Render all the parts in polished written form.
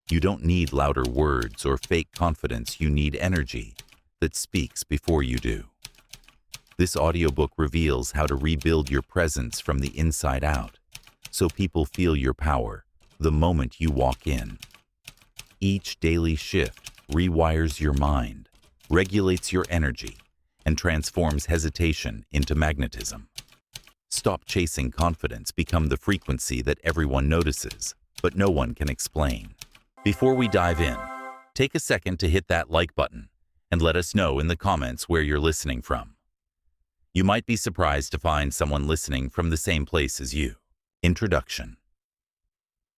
You don't need louder words or fake confidence, you need energy that speaks before you do. This audiobook reveals how to rebuild your presence from the inside out, so people feel your power the moment you walk in. Each daily shift rewires your mind, regulates your energy, and transforms hesitation into magnetism. Stop chasing confidence, become the frequency that everyone notices, but no one can explain. Before we dive in, take a second to hit that like button and let us know in the comments where you're listening from. You might be surprised to find someone listening from the same place as you. Introduction.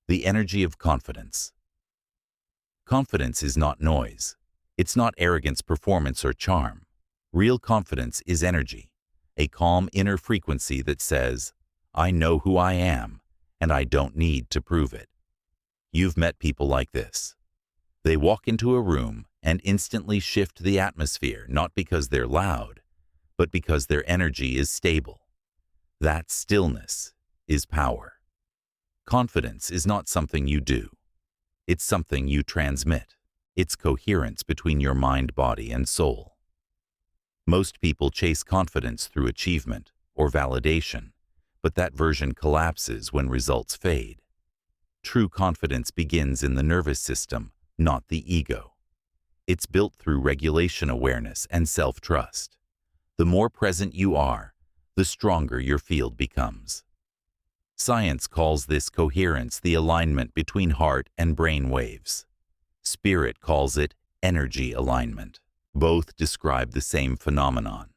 The energy of confidence. Confidence is not noise. It's not arrogance, performance, or charm. Real confidence is energy, a calm inner frequency that says, I know who I am, and I don't need to prove it. You've met people like this. They walk into a room and instantly shift the atmosphere, not because they're loud, but because their energy is stable. That stillness is power. Confidence is not something you do. It's something you transmit. It's coherence between your mind, body, and soul. Most people chase confidence through achievement or validation, but that version collapses when results fade. True confidence begins in the nervous system, not the ego. It's built through regulation, awareness, and self-trust. The more present you are, the stronger your field becomes. Science calls this coherence, the alignment between heart and brain waves. Spirit calls it energy alignment. Both describe the same phenomenon.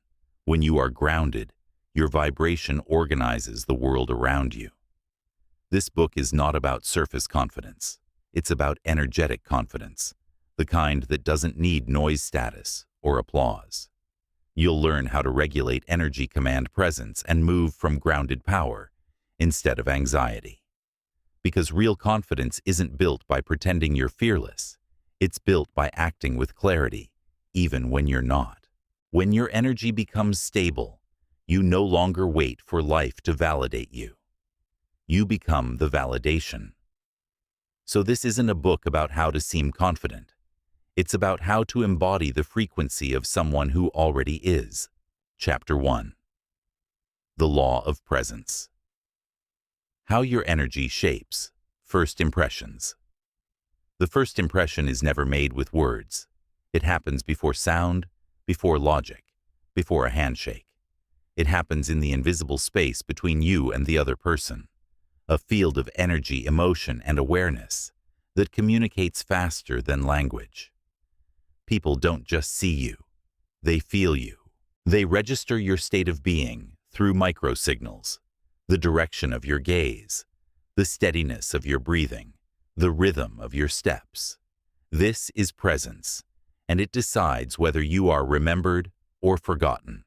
When you are grounded, your vibration organizes the world around you. This book is not about surface confidence. It's about energetic confidence, the kind that doesn't need noise, status, or applause. You'll learn how to regulate energy, command presence, and move from grounded power instead of anxiety. Because real confidence isn't built by pretending you're fearless. It's built by acting with clarity, even when you're not. When your energy becomes stable, you no longer wait for life to validate you. You become the validation. So this isn't a book about how to seem confident. It's about how to embody the frequency of someone who already is. Chapter 1. The Law of Presence. How your energy shapes. First impressions. The first impression is never made with words. It happens before sound, before logic, before a handshake. It happens in the invisible space between you and the other person, a field of energy, emotion, and awareness that communicates faster than language. People don't just see you, they feel you. They register your state of being through microsignals, the direction of your gaze, the steadiness of your breathing, the rhythm of your steps. This is presence, and it decides whether you are remembered or forgotten.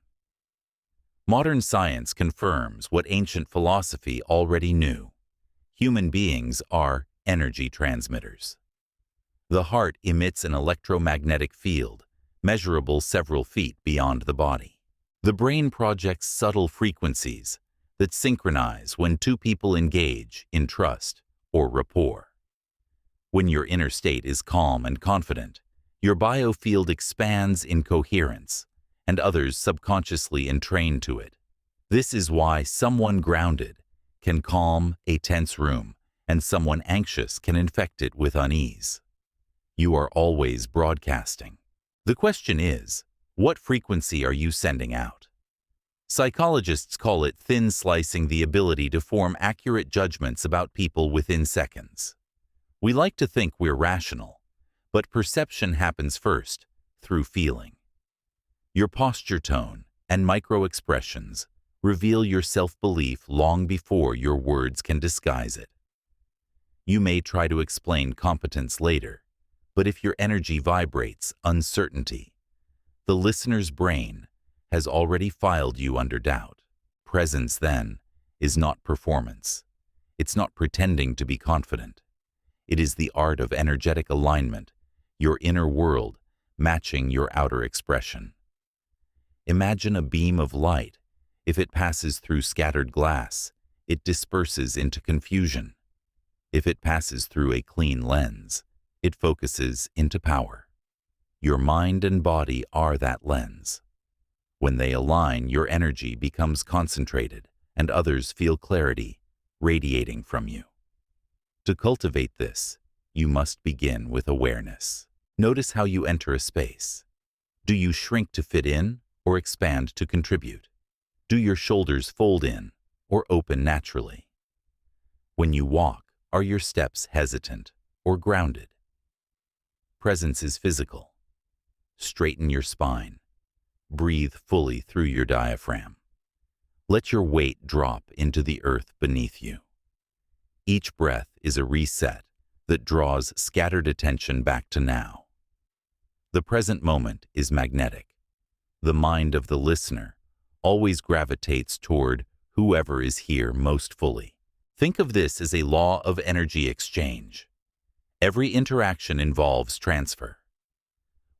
Modern science confirms what ancient philosophy already knew. Human beings are energy transmitters. The heart emits an electromagnetic field, measurable several feet beyond the body. The brain projects subtle frequencies that synchronize when two people engage in trust or rapport. When your inner state is calm and confident, your biofield expands in coherence, and others subconsciously entrain to it. This is why someone grounded can calm a tense room, and someone anxious can infect it with unease. You are always broadcasting. The question is, what frequency are you sending out? Psychologists call it thin slicing, the ability to form accurate judgments about people within seconds. We like to think we're rational, but perception happens first, through feeling. Your posture, tone, and micro-expressions reveal your self-belief long before your words can disguise it. You may try to explain competence later, but if your energy vibrates uncertainty, the listener's brain has already filed you under doubt. Presence, then, is not performance. It's not pretending to be confident. It is the art of energetic alignment, your inner world matching your outer expression. Imagine a beam of light. If it passes through scattered glass, it disperses into confusion. If it passes through a clean lens, It focuses into power. Your mind and body are that lens. When they align, your energy becomes concentrated, and others feel clarity radiating from you. To cultivate this, you must begin with awareness. Notice how you enter a space. Do you shrink to fit in or expand to contribute? Do your shoulders fold in or open naturally? When you walk, are your steps hesitant or grounded? Presence is physical. Straighten your spine. Breathe fully through your diaphragm. Let your weight drop into the earth beneath you. Each breath is a reset that draws scattered attention back to now. The present moment is magnetic. The mind of the listener always gravitates toward whoever is here most fully. Think of this as a law of energy exchange. Every interaction involves transfer.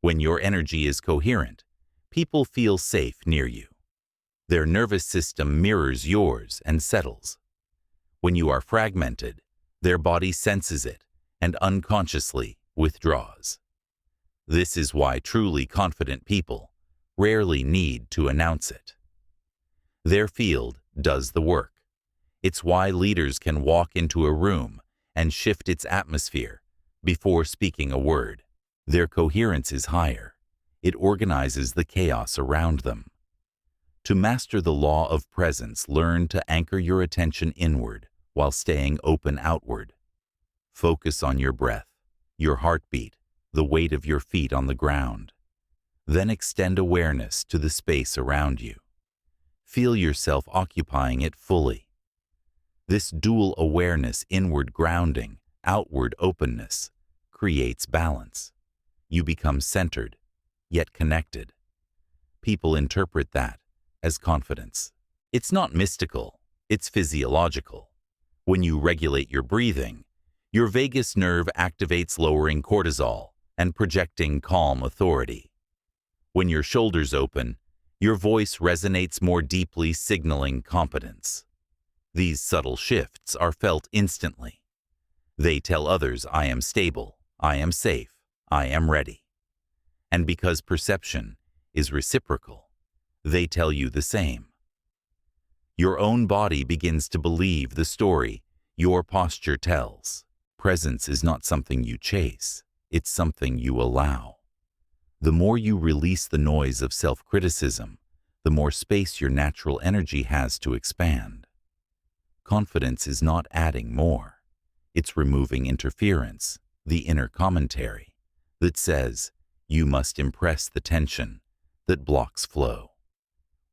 When your energy is coherent, people feel safe near you. Their nervous system mirrors yours and settles. When you are fragmented, their body senses it and unconsciously withdraws. This is why truly confident people rarely need to announce it. Their field does the work. It's why leaders can walk into a room and shift its atmosphere before speaking a word. Their coherence is higher. It organizes the chaos around them. To master the law of presence, learn to anchor your attention inward while staying open outward. Focus on your breath, your heartbeat, the weight of your feet on the ground. Then extend awareness to the space around you. Feel yourself occupying it fully. This dual awareness, inward grounding, outward openness, creates balance. You become centered, yet connected. People interpret that as confidence. It's not mystical, it's physiological. When you regulate your breathing, your vagus nerve activates, lowering cortisol and projecting calm authority. When your shoulders open, your voice resonates more deeply, signaling competence. These subtle shifts are felt instantly. They tell others, I am stable, I am safe, I am ready. And because perception is reciprocal, they tell you the same. Your own body begins to believe the story your posture tells. Presence is not something you chase, it's something you allow. The more you release the noise of self-criticism, the more space your natural energy has to expand. Confidence is not adding more. It's removing interference, the inner commentary that says, you must impress, the tension that blocks flow.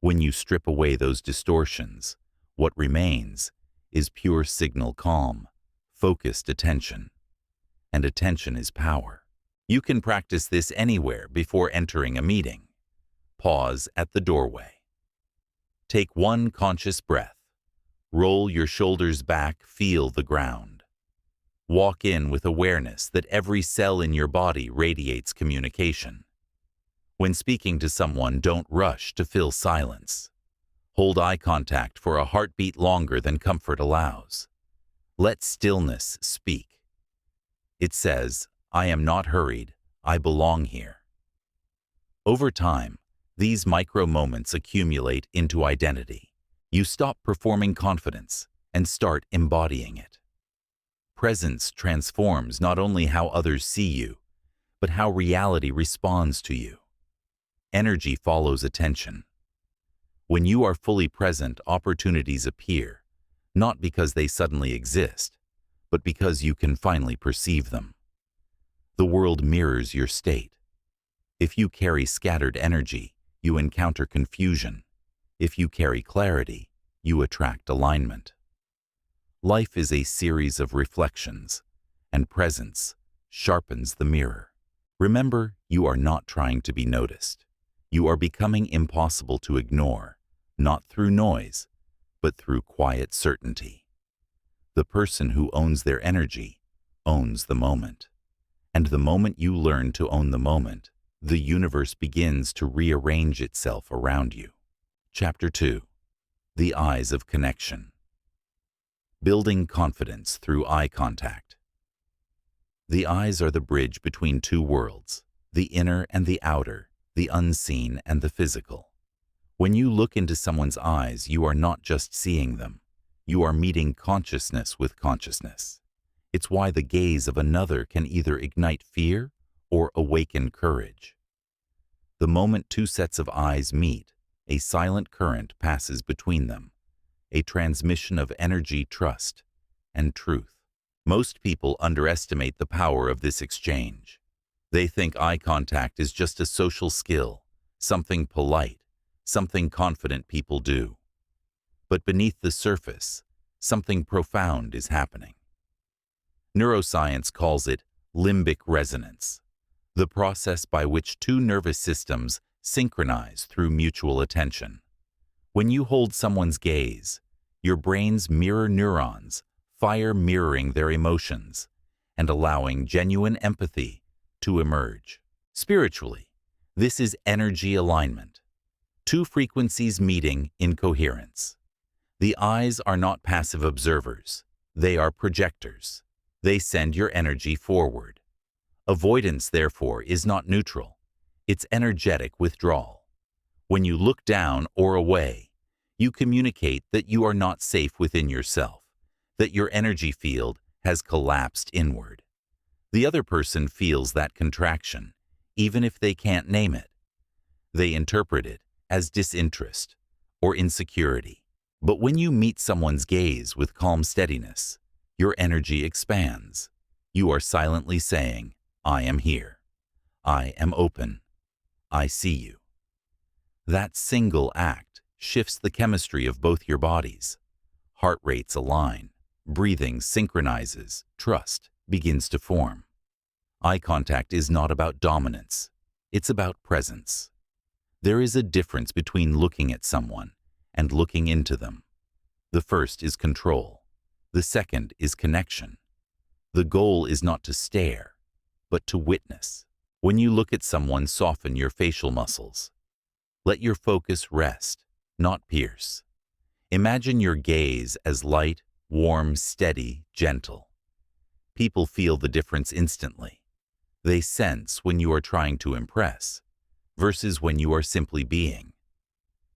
When you strip away those distortions, what remains is pure signal calm, focused attention. And attention is power. You can practice this anywhere before entering a meeting. Pause at the doorway. Take one conscious breath. Roll your shoulders back, feel the ground. Walk in with awareness that every cell in your body radiates communication. When speaking to someone, don't rush to fill silence. Hold eye contact for a heartbeat longer than comfort allows. Let stillness speak. It says, I am not hurried, I belong here. Over time, these micro moments accumulate into identity. You stop performing confidence and start embodying it. Presence transforms not only how others see you, but how reality responds to you. Energy follows attention. When you are fully present, opportunities appear, not because they suddenly exist, but because you can finally perceive them. The world mirrors your state. If you carry scattered energy, you encounter confusion. If you carry clarity, you attract alignment. Life is a series of reflections, and presence sharpens the mirror. Remember, you are not trying to be noticed. You are becoming impossible to ignore, not through noise, but through quiet certainty. The person who owns their energy owns the moment. And the moment you learn to own the moment, the universe begins to rearrange itself around you. Chapter 2. The Eyes of Connection. Building confidence through eye contact. The eyes are the bridge between two worlds, the inner and the outer, the unseen and the physical. When you look into someone's eyes, you are not just seeing them. You are meeting consciousness with consciousness. It's why the gaze of another can either ignite fear or awaken courage. The moment two sets of eyes meet, a silent current passes between them, a transmission of energy, trust, and truth. Most people underestimate the power of this exchange. They think eye contact is just a social skill, something polite, something confident people do. But beneath the surface, something profound is happening. Neuroscience calls it limbic resonance, the process by which two nervous systems synchronize through mutual attention. When you hold someone's gaze, your brain's mirror neurons fire, mirroring their emotions and allowing genuine empathy to emerge. Spiritually, this is energy alignment. Two frequencies meeting in coherence. The eyes are not passive observers. They are projectors. They send your energy forward. Avoidance, therefore, is not neutral. It's energetic withdrawal. When you look down or away, you communicate that you are not safe within yourself, that your energy field has collapsed inward. The other person feels that contraction, even if they can't name it. They interpret it as disinterest or insecurity. But when you meet someone's gaze with calm steadiness, your energy expands. You are silently saying, "I am here. I am open. I see you." That single act shifts the chemistry of both your bodies. Heart rates align, breathing synchronizes, trust begins to form. Eye contact is not about dominance. It's about presence. There is a difference between looking at someone and looking into them. The first is control. The second is connection. The goal is not to stare, but to witness. When you look at someone, soften your facial muscles. Let your focus rest, not pierce. Imagine your gaze as light, warm, steady, gentle. People feel the difference instantly. They sense when you are trying to impress versus when you are simply being.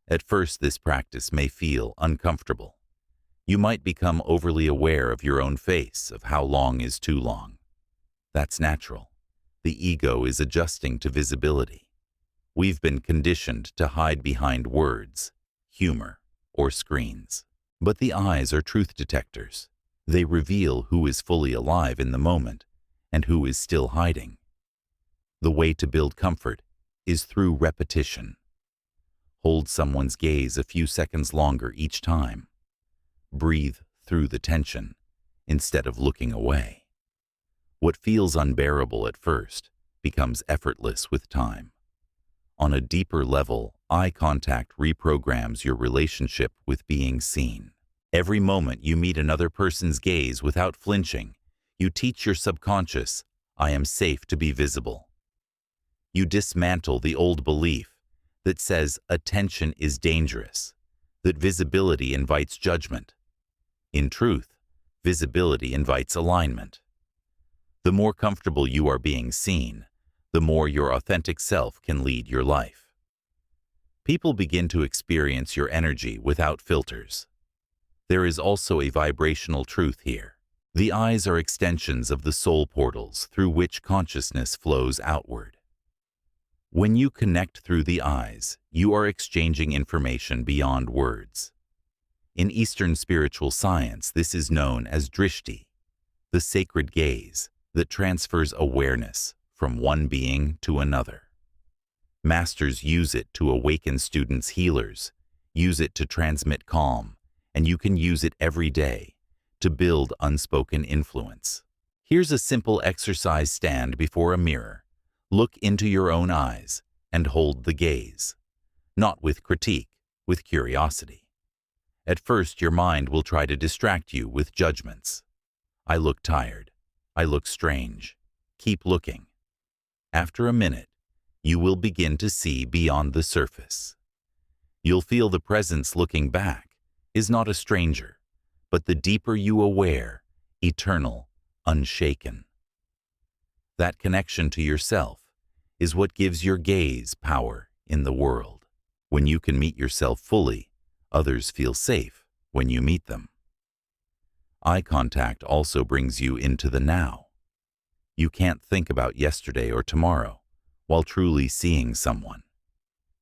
At first, this practice may feel uncomfortable. You might become overly aware of your own face, of how long is too long. That's natural. The ego is adjusting to visibility. We've been conditioned to hide behind words, humor, or screens. But the eyes are truth detectors. They reveal who is fully alive in the moment and who is still hiding. The way to build comfort is through repetition. Hold someone's gaze a few seconds longer each time. Breathe through the tension instead of looking away. What feels unbearable at first becomes effortless with time. On a deeper level, eye contact reprograms your relationship with being seen. Every moment you meet another person's gaze without flinching, you teach your subconscious, "I am safe to be visible." You dismantle the old belief that says attention is dangerous, that visibility invites judgment. In truth, visibility invites alignment. The more comfortable you are being seen, the more your authentic self can lead your life. People begin to experience your energy without filters. There is also a vibrational truth here. The eyes are extensions of the soul portals through which consciousness flows outward. When you connect through the eyes, you are exchanging information beyond words. In Eastern spiritual science, this is known as drishti, the sacred gaze that transfers awareness from one being to another. Masters use it to awaken students, healers use it to transmit calm, and you can use it every day to build unspoken influence. Here's a simple exercise. Stand before a mirror. Look into your own eyes and hold the gaze, not with critique, with curiosity. At first, your mind will try to distract you with judgments. "I look tired. I look strange." Keep looking. After a minute, you will begin to see beyond the surface. You'll feel the presence looking back is not a stranger, but the deeper you aware, eternal, unshaken. That connection to yourself is what gives your gaze power in the world. When you can meet yourself fully, others feel safe when you meet them. Eye contact also brings you into the now. You can't think about yesterday or tomorrow while truly seeing someone.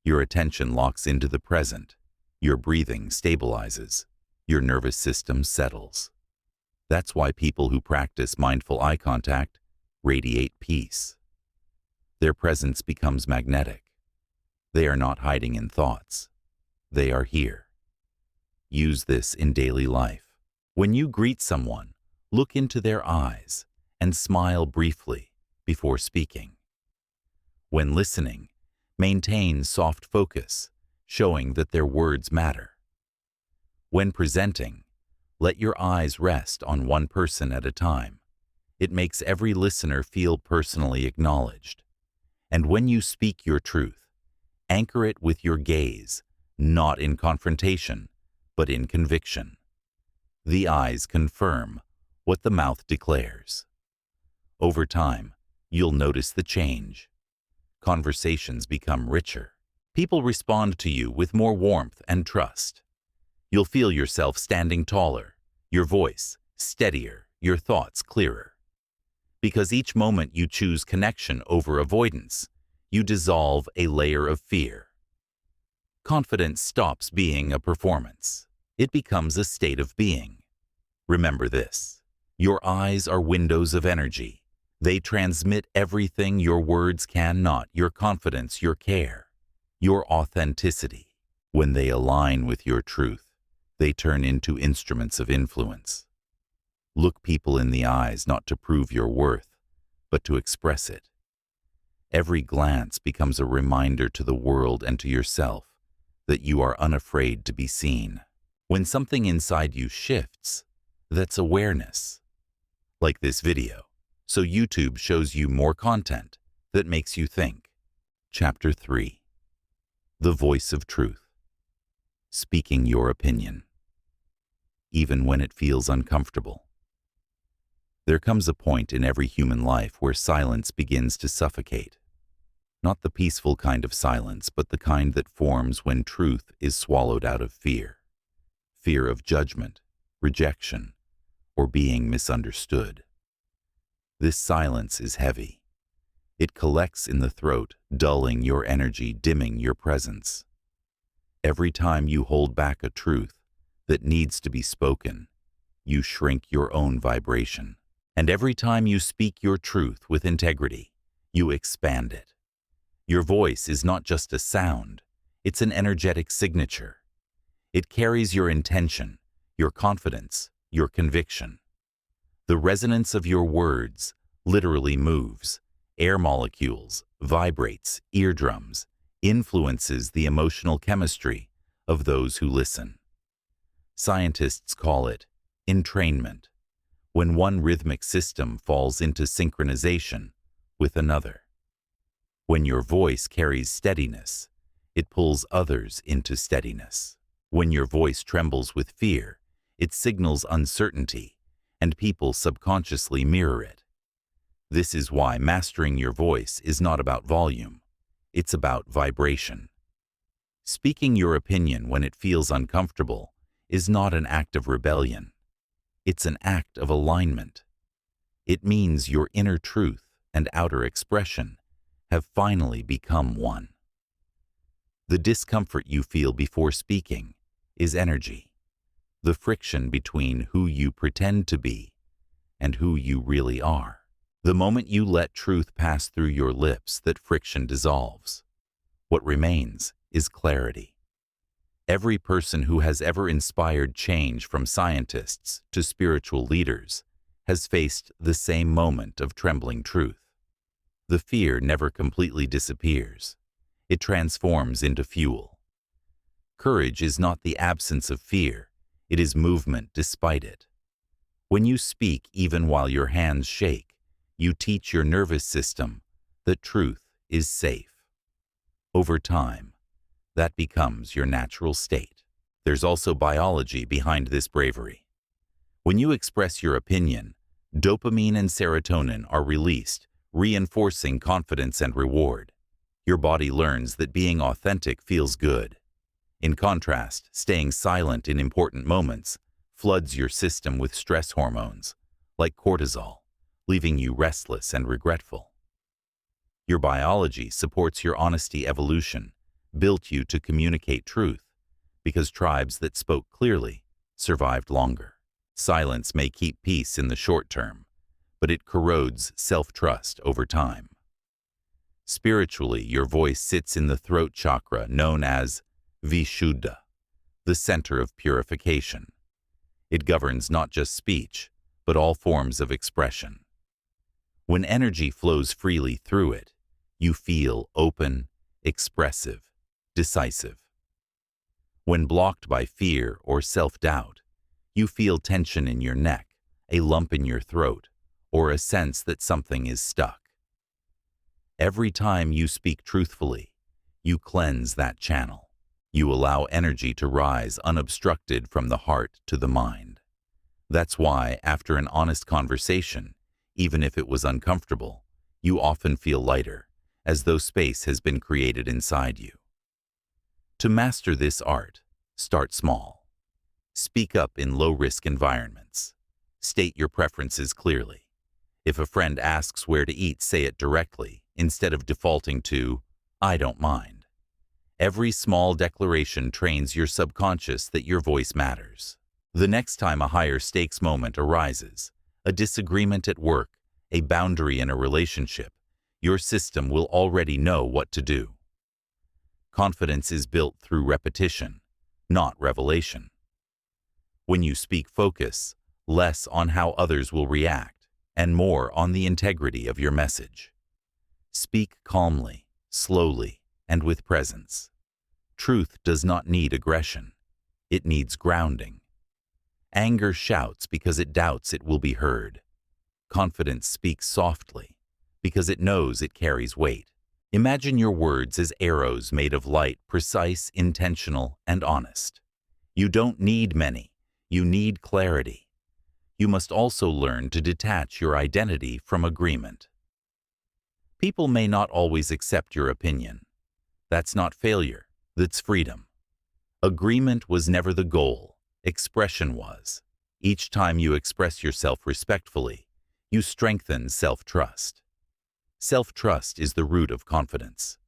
Your attention locks into the present, your breathing stabilizes, your nervous system settles. That's why people who practice mindful eye contact radiate peace. Their presence becomes magnetic. They are not hiding in thoughts. They are here. Use this in daily life. When you greet someone, look into their eyes and smile briefly before speaking. When listening, maintain soft focus, showing that their words matter. When presenting, let your eyes rest on one person at a time. It makes every listener feel personally acknowledged. And when you speak your truth, anchor it with your gaze, not in confrontation, but in conviction. The eyes confirm what the mouth declares. Over time, you'll notice the change. Conversations become richer. People respond to you with more warmth and trust. You'll feel yourself standing taller, your voice steadier, your thoughts clearer. Because each moment you choose connection over avoidance, you dissolve a layer of fear. Confidence stops being a performance. It becomes a state of being. Remember this: your eyes are windows of energy. They transmit everything your words cannot: your confidence, your care, your authenticity. When they align with your truth, they turn into instruments of influence. Look people in the eyes not to prove your worth, but to express it. Every glance becomes a reminder to the world and to yourself that you are unafraid to be seen. When something inside you shifts, that's awareness. Like this video. So YouTube shows you more content that makes you think. Chapter 3. The Voice of Truth. Speaking your opinion, even when it feels uncomfortable. There comes a point in every human life where silence begins to suffocate. Not the peaceful kind of silence, but the kind that forms when truth is swallowed out of fear. Fear of judgment, rejection, or being misunderstood. This silence is heavy. It collects in the throat, dulling your energy, dimming your presence. Every time you hold back a truth that needs to be spoken, you shrink your own vibration. And every time you speak your truth with integrity, you expand it. Your voice is not just a sound, it's an energetic signature. It carries your intention, your confidence, your conviction. The resonance of your words literally moves, air molecules, vibrates, eardrums, influences the emotional chemistry of those who listen. Scientists call it entrainment, when one rhythmic system falls into synchronization with another. When your voice carries steadiness, it pulls others into steadiness. When your voice trembles with fear, it signals uncertainty, and people subconsciously mirror it. This is why mastering your voice is not about volume, it's about vibration. Speaking your opinion when it feels uncomfortable is not an act of rebellion. It's an act of alignment. It means your inner truth and outer expression have finally become one. The discomfort you feel before speaking is energy, the friction between who you pretend to be and who you really are. The moment you let truth pass through your lips, that friction dissolves. What remains is clarity. Every person who has ever inspired change, from scientists to spiritual leaders, has faced the same moment of trembling truth. The fear never completely disappears. It transforms into fuel. Courage is not the absence of fear, it is movement despite it. When you speak even while your hands shake, you teach your nervous system that truth is safe. Over time, that becomes your natural state. There's also biology behind this bravery. When you express your opinion, dopamine and serotonin are released, reinforcing confidence and reward. Your body learns that being authentic feels good. In contrast, staying silent in important moments floods your system with stress hormones, like cortisol, leaving you restless and regretful. Your biology supports your honesty evolution, built you to communicate truth, because tribes that spoke clearly survived longer. Silence may keep peace in the short term, but it corrodes self-trust over time. Spiritually, your voice sits in the throat chakra known as Vishuddha, the center of purification. It governs not just speech, but all forms of expression. When energy flows freely through it, you feel open, expressive, decisive. When blocked by fear or self-doubt, you feel tension in your neck, a lump in your throat, or a sense that something is stuck. Every time you speak truthfully, you cleanse that channel. You allow energy to rise unobstructed from the heart to the mind. That's why, after an honest conversation, even if it was uncomfortable, you often feel lighter, as though space has been created inside you. To master this art, start small. Speak up in low-risk environments. State your preferences clearly. If a friend asks where to eat, say it directly, instead of defaulting to, "I don't mind." Every small declaration trains your subconscious that your voice matters. The next time a higher stakes moment arises, a disagreement at work, a boundary in a relationship, your system will already know what to do. Confidence is built through repetition, not revelation. When you speak, focus less on how others will react and more on the integrity of your message. Speak calmly, slowly, and with presence. Truth does not need aggression. It needs grounding. Anger shouts because it doubts it will be heard. Confidence speaks softly because it knows it carries weight. Imagine your words as arrows made of light, precise, intentional, and honest. You don't need many. You need clarity. You must also learn to detach your identity from agreement. People may not always accept your opinion. That's not failure, that's freedom. Agreement was never the goal, expression was. Each time you express yourself respectfully, you strengthen self-trust. Self-trust is the root of confidence.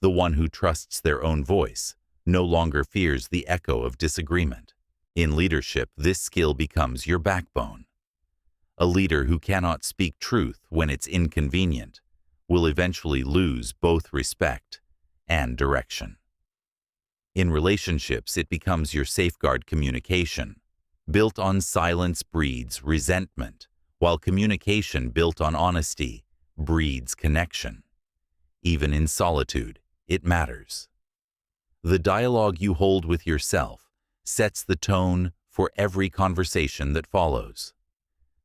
The one who trusts their own voice no longer fears the echo of disagreement. In leadership, this skill becomes your backbone. A leader who cannot speak truth when it's inconvenient will eventually lose both respect and direction. In relationships, it becomes your safeguard. Communication built on silence breeds resentment, while communication built on honesty breeds connection. Even in solitude, it matters. The dialogue you hold with yourself sets the tone for every conversation that follows.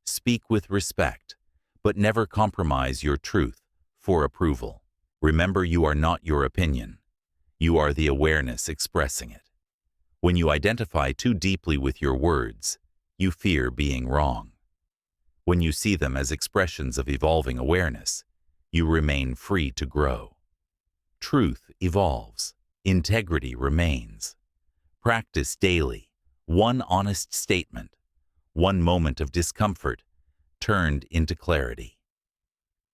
Speak with respect, but never compromise your truth for approval. Remember, you are not your opinion. You are the awareness expressing it. When you identify too deeply with your words, you fear being wrong. When you see them as expressions of evolving awareness, you remain free to grow. Truth evolves. Integrity remains. Practice daily. One honest statement, one moment of discomfort turned into clarity.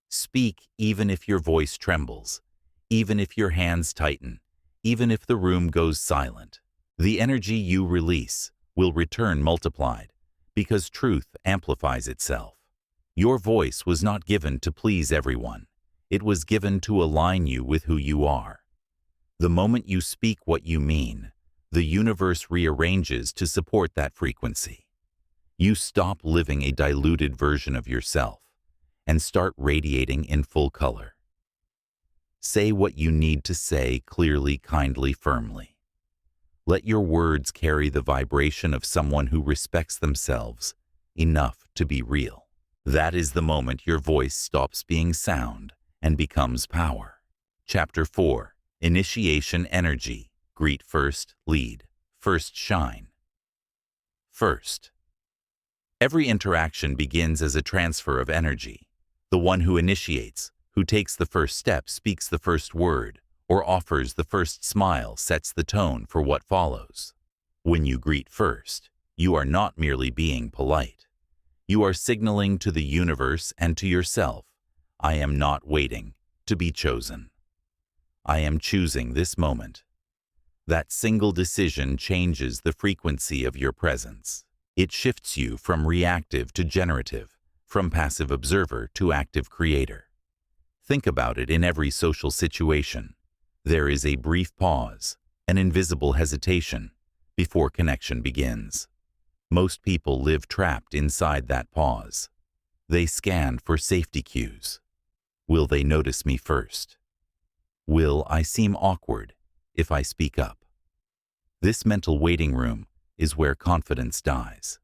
Speak even if your voice trembles, even if your hands tighten, even if the room goes silent. The energy you release will return multiplied because truth amplifies itself. Your voice was not given to please everyone. It was given to align you with who you are. The moment you speak what you mean, the universe rearranges to support that frequency. You stop living a diluted version of yourself and start radiating in full color. Say what you need to say clearly, kindly, firmly. Let your words carry the vibration of someone who respects themselves enough to be real. That is the moment your voice stops being sound and becomes power. Chapter 4. Initiation Energy. Greet first, lead. First, shine. First. Every interaction begins as a transfer of energy. The one who initiates Who takes the first step speaks the first word, or offers the first smile sets the tone for what follows. When you greet first, you are not merely being polite. You are signaling to the universe and to yourself, I am not waiting to be chosen. I am choosing this moment. That single decision changes the frequency of your presence. It shifts you from reactive to generative, from passive observer to active creator. Think about it in every social situation. There is a brief pause, an invisible hesitation, before connection begins. Most people live trapped inside that pause. They scan for safety cues. Will they notice me first? Will I seem awkward if I speak up? This mental waiting room is where confidence dies.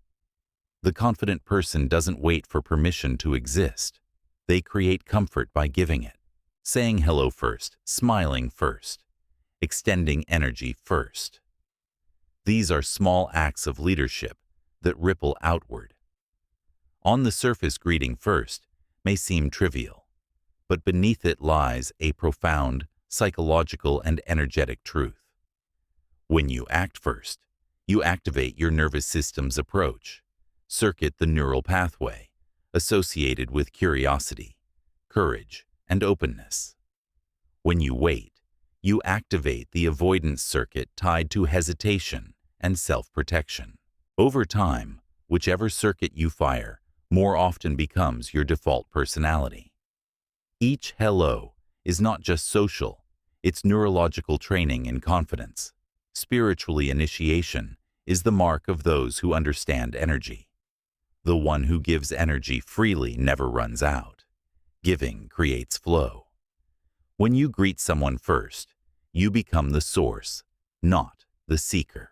The confident person doesn't wait for permission to exist. They create comfort by giving it, saying hello first, smiling first, extending energy first. These are small acts of leadership that ripple outward. On the surface, greeting first may seem trivial, but beneath it lies a profound psychological and energetic truth. When you act first, you activate your nervous system's approach, circuit the neural pathway associated with curiosity, courage, and openness. When you wait, you activate the avoidance circuit tied to hesitation and self-protection. Over time, whichever circuit you fire more often becomes your default personality. Each hello is not just social, it's neurological training in confidence. Spiritually, initiation is the mark of those who understand energy. The one who gives energy freely never runs out. Giving creates flow. When you greet someone first, you become the source, not the seeker.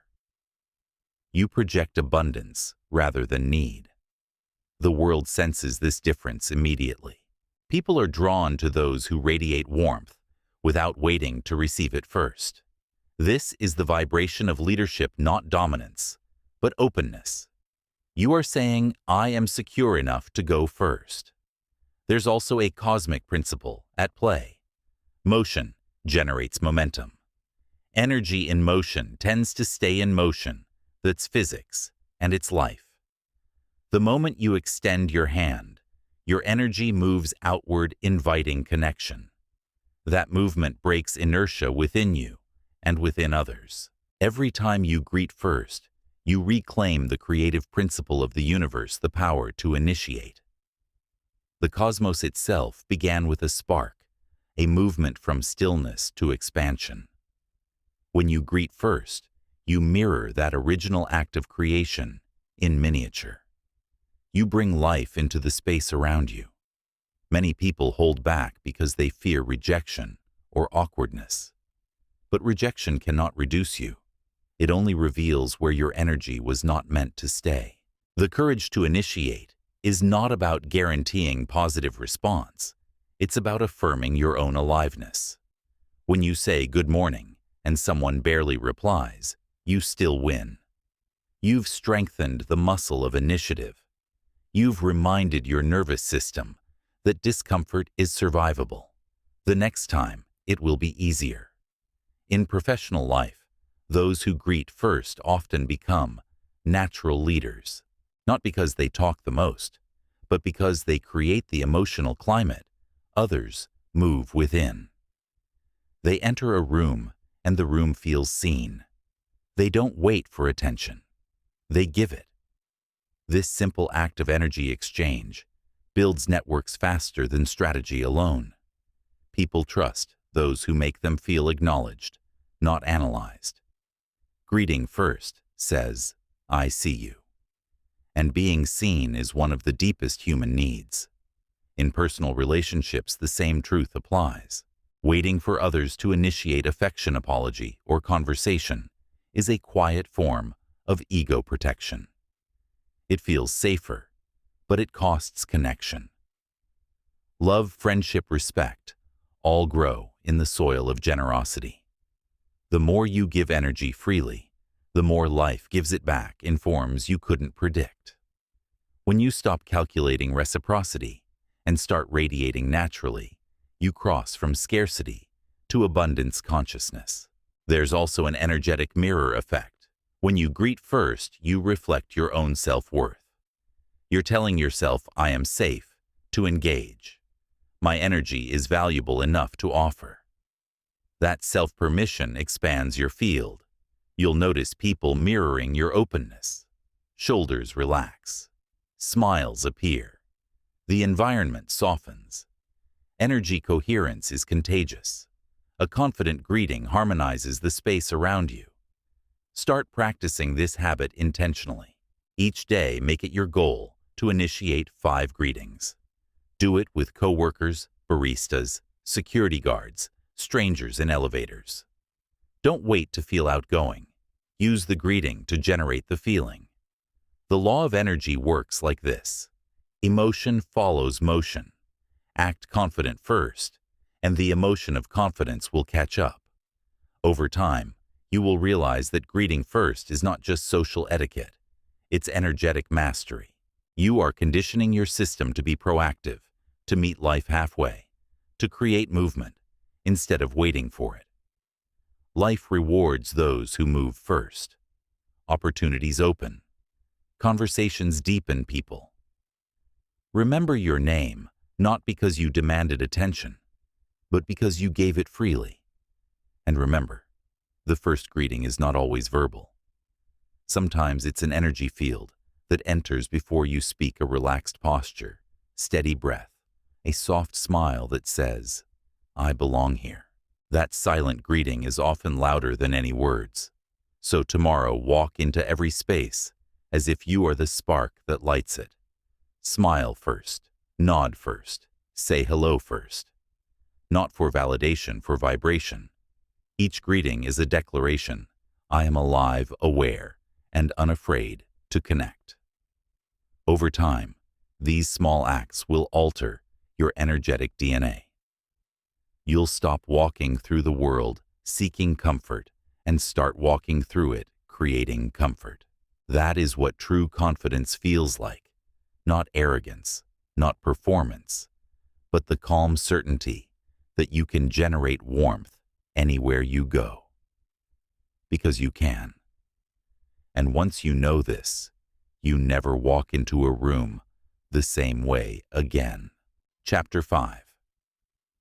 You project abundance rather than need. The world senses this difference immediately. People are drawn to those who radiate warmth without waiting to receive it first. This is the vibration of leadership, not dominance, but openness. You are saying, I am secure enough to go first. There's also a cosmic principle at play. Motion generates momentum. Energy in motion tends to stay in motion. That's physics, and it's life. The moment you extend your hand, your energy moves outward, inviting connection. That movement breaks inertia within you and within others. Every time you greet first, you reclaim the creative principle of the universe, the power to initiate. The cosmos itself began with a spark, a movement from stillness to expansion. When you greet first, you mirror that original act of creation in miniature. You bring life into the space around you. Many people hold back because they fear rejection or awkwardness. But rejection cannot reduce you. It only reveals where your energy was not meant to stay. The courage to initiate is not about guaranteeing positive response. It's about affirming your own aliveness. When you say good morning and someone barely replies, you still win. You've strengthened the muscle of initiative. You've reminded your nervous system that discomfort is survivable. The next time, it will be easier. In professional life, those who greet first often become natural leaders, not because they talk the most, but because they create the emotional climate others move within. They enter a room and the room feels seen. They don't wait for attention. They give it. This simple act of energy exchange builds networks faster than strategy alone. People trust those who make them feel acknowledged, not analyzed. Greeting first says, I see you. And being seen is one of the deepest human needs. In personal relationships, the same truth applies. Waiting for others to initiate affection, apology, or conversation is a quiet form of ego protection. It feels safer, but it costs connection. Love, friendship, respect all grow in the soil of generosity. The more you give energy freely, the more life gives it back in forms you couldn't predict. When you stop calculating reciprocity and start radiating naturally, You cross from scarcity to abundance consciousness. There's also an energetic mirror effect. When you greet first, you reflect your own self-worth. You're telling yourself, I am safe to engage. My energy is valuable enough to offer. That self-permission expands your field. You'll notice people mirroring your openness. Shoulders relax. Smiles appear. The environment softens. Energy coherence is contagious. A confident greeting harmonizes the space around you. Start practicing this habit intentionally. Each day, make it your goal to initiate 5 greetings. Do it with coworkers, baristas, security guards, strangers in elevators. Don't wait to feel outgoing. Use the greeting to generate the feeling. The law of energy works like this. Emotion follows motion. Act confident first, and the emotion of confidence will catch up. Over time, you will realize that greeting first is not just social etiquette. It's energetic mastery. You are conditioning your system to be proactive, to meet life halfway, to create movement, instead of waiting for it. Life rewards those who move first. Opportunities open. Conversations deepen people. Remember your name, not because you demanded attention, but because you gave it freely. And remember, the first greeting is not always verbal. Sometimes it's an energy field that enters before you speak, a relaxed posture, steady breath, a soft smile that says, I belong here. That silent greeting is often louder than any words. So tomorrow, walk into every space as if you are the spark that lights it. Smile first, nod first, say hello first. Not for validation, for vibration. Each greeting is a declaration. I am alive, aware, and unafraid to connect. Over time, these small acts will alter your energetic DNA. You'll stop walking through the world seeking comfort and start walking through it creating comfort. That is what true confidence feels like. Not arrogance, not performance, but the calm certainty that you can generate warmth anywhere you go. Because you can. And once you know this, you never walk into a room the same way again. Chapter 5.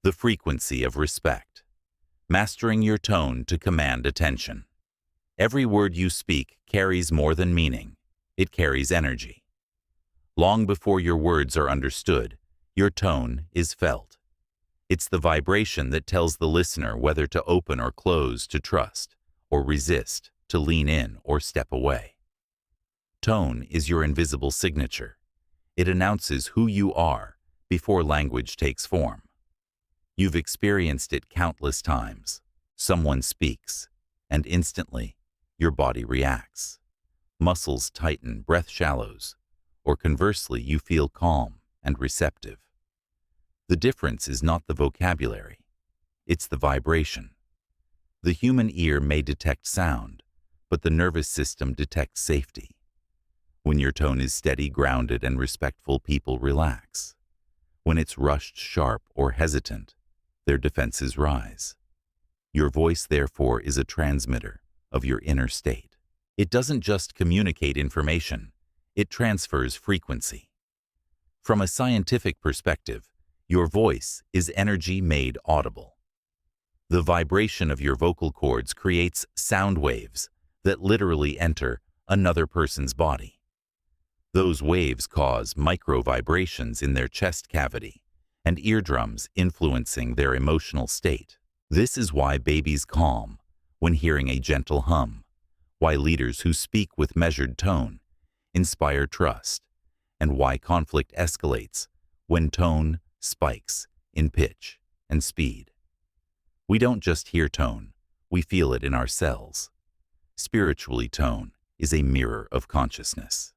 The frequency of respect. Mastering your tone to command attention. Every word you speak carries more than meaning. It carries energy. Long before your words are understood, your tone is felt. It's the vibration that tells the listener whether to open or close, to trust or resist, to lean in or step away. Tone is your invisible signature. It announces who you are before language takes form. You've experienced it countless times. Someone speaks, and instantly, your body reacts. Muscles tighten, breath shallows, or conversely, you feel calm and receptive. The difference is not the vocabulary, it's the vibration. The human ear may detect sound, but the nervous system detects safety. When your tone is steady, grounded, and respectful, people relax. When it's rushed, sharp, or hesitant, their defenses rise. Your voice, therefore, is a transmitter of your inner state. It doesn't just communicate information, it transfers frequency. From a scientific perspective, your voice is energy made audible. The vibration of your vocal cords creates sound waves that literally enter another person's body. Those waves cause micro-vibrations in their chest cavity and eardrums, influencing their emotional state. This is why babies calm when hearing a gentle hum, why leaders who speak with measured tone inspire trust, and why conflict escalates when tone spikes in pitch and speed. We don't just hear tone, we feel it in our cells. Spiritually, tone is a mirror of consciousness.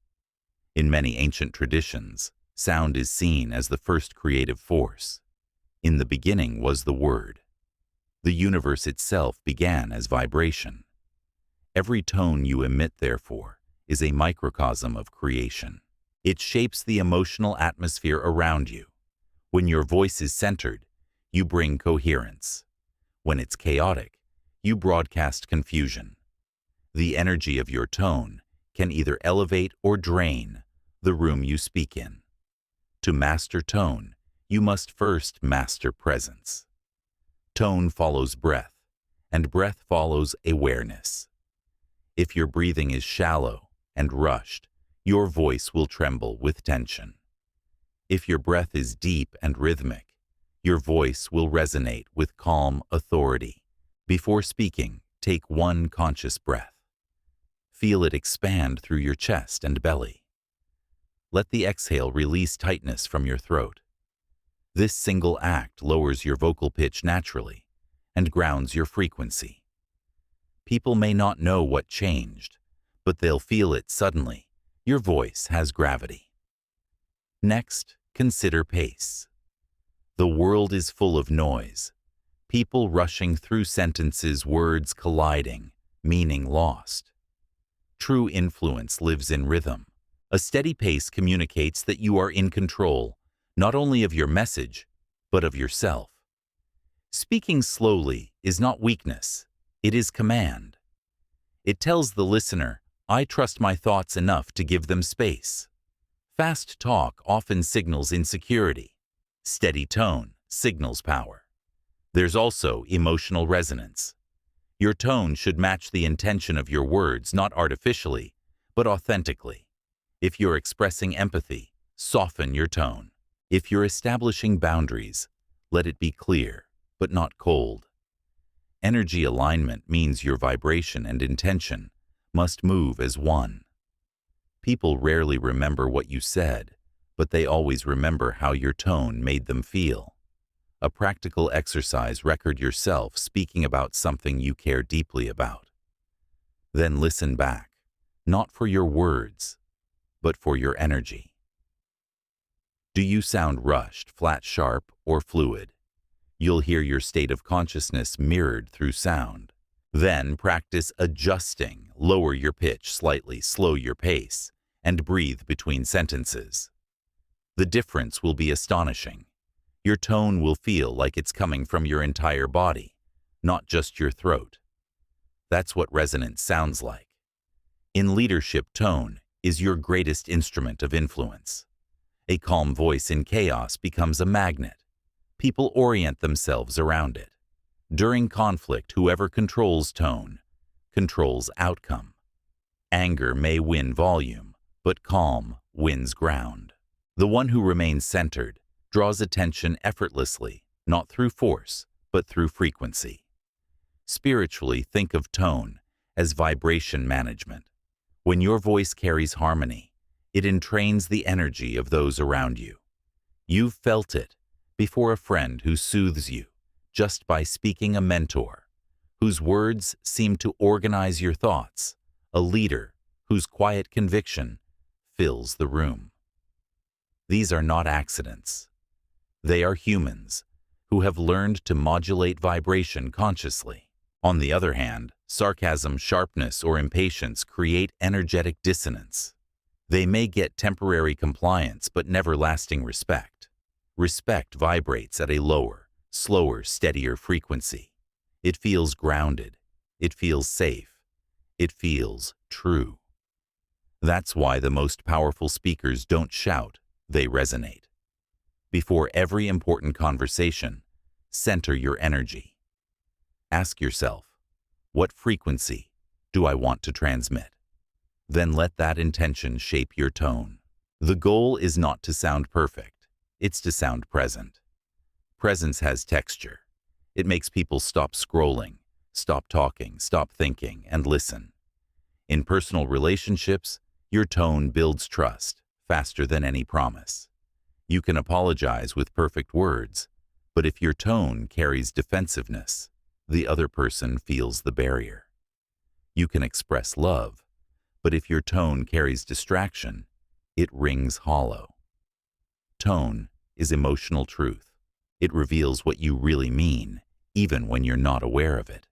In many ancient traditions, sound is seen as the first creative force. In the beginning was the word. The universe itself began as vibration. Every tone you emit, therefore, is a microcosm of creation. It shapes the emotional atmosphere around you. When your voice is centered, you bring coherence. When it's chaotic, you broadcast confusion. The energy of your tone can either elevate or drain the room you speak in. To master tone, you must first master presence. Tone follows breath, and breath follows awareness. If your breathing is shallow and rushed, your voice will tremble with tension. If your breath is deep and rhythmic, your voice will resonate with calm authority. Before speaking, take one conscious breath. Feel it expand through your chest and belly. Let the exhale release tightness from your throat. This single act lowers your vocal pitch naturally and grounds your frequency. People may not know what changed, but they'll feel it suddenly. Your voice has gravity. Next, consider pace. The world is full of noise. People rushing through sentences, words colliding, meaning lost. True influence lives in rhythm. A steady pace communicates that you are in control, not only of your message, but of yourself. Speaking slowly is not weakness, it is command. It tells the listener, I trust my thoughts enough to give them space. Fast talk often signals insecurity. Steady tone signals power. There's also emotional resonance. Your tone should match the intention of your words, not artificially, but authentically. If you're expressing empathy, soften your tone. If you're establishing boundaries, let it be clear, but not cold. Energy alignment means your vibration and intention must move as one. People rarely remember what you said, but they always remember how your tone made them feel. A practical exercise: record yourself speaking about something you care deeply about. Then listen back, not for your words, but for your energy. Do you sound rushed, flat, sharp, or fluid? You'll hear your state of consciousness mirrored through sound. Then practice adjusting. Lower your pitch slightly, slow your pace, and breathe between sentences. The difference will be astonishing. Your tone will feel like it's coming from your entire body, not just your throat. That's what resonance sounds like. In leadership, tone is your greatest instrument of influence. A calm voice in chaos becomes a magnet. People orient themselves around it. During conflict, whoever controls tone controls outcome. Anger may win volume, but calm wins ground. The one who remains centered draws attention effortlessly, not through force, but through frequency. Spiritually, think of tone as vibration management. When your voice carries harmony, it entrains the energy of those around you. You've felt it before: a friend who soothes you just by speaking, a mentor whose words seem to organize your thoughts, a leader whose quiet conviction fills the room. These are not accidents. They are humans who have learned to modulate vibration consciously. On the other hand, sarcasm, sharpness, or impatience create energetic dissonance. They may get temporary compliance but never lasting respect. Respect vibrates at a lower, slower, steadier frequency. It feels grounded. It feels safe. It feels true. That's why the most powerful speakers don't shout, they resonate. Before every important conversation, center your energy. Ask yourself, what frequency do I want to transmit? Then let that intention shape your tone. The goal is not to sound perfect, it's to sound present. Presence has texture. It makes people stop scrolling, stop talking, stop thinking, and listen. In personal relationships, your tone builds trust faster than any promise. You can apologize with perfect words, but if your tone carries defensiveness, the other person feels the barrier. You can express love, but if your tone carries distraction, it rings hollow. Tone is emotional truth. It reveals what you really mean, even when you're not aware of it.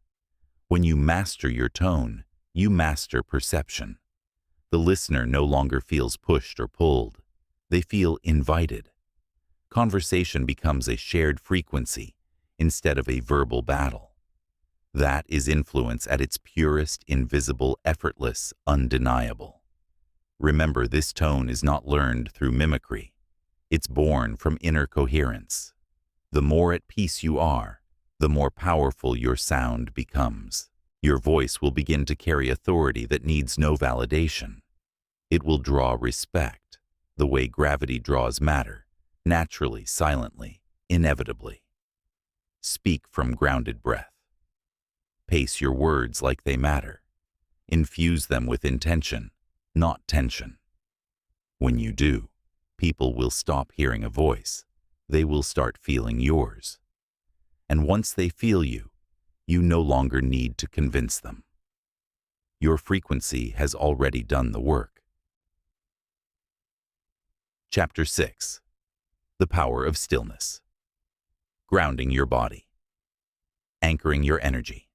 When you master your tone, you master perception. The listener no longer feels pushed or pulled. They feel invited. Conversation becomes a shared frequency instead of a verbal battle. That is influence at its purest, invisible, effortless, undeniable. Remember, this tone is not learned through mimicry. It's born from inner coherence. The more at peace you are, the more powerful your sound becomes. Your voice will begin to carry authority that needs no validation. It will draw respect, the way gravity draws matter, naturally, silently, inevitably. Speak from grounded breath. Pace your words like they matter. Infuse them with intention, not tension. When you do, people will stop hearing a voice. They will start feeling yours. And once they feel you, you no longer need to convince them. Your frequency has already done the work. Chapter 6. The Power of Stillness. Grounding your body. Anchoring your energy.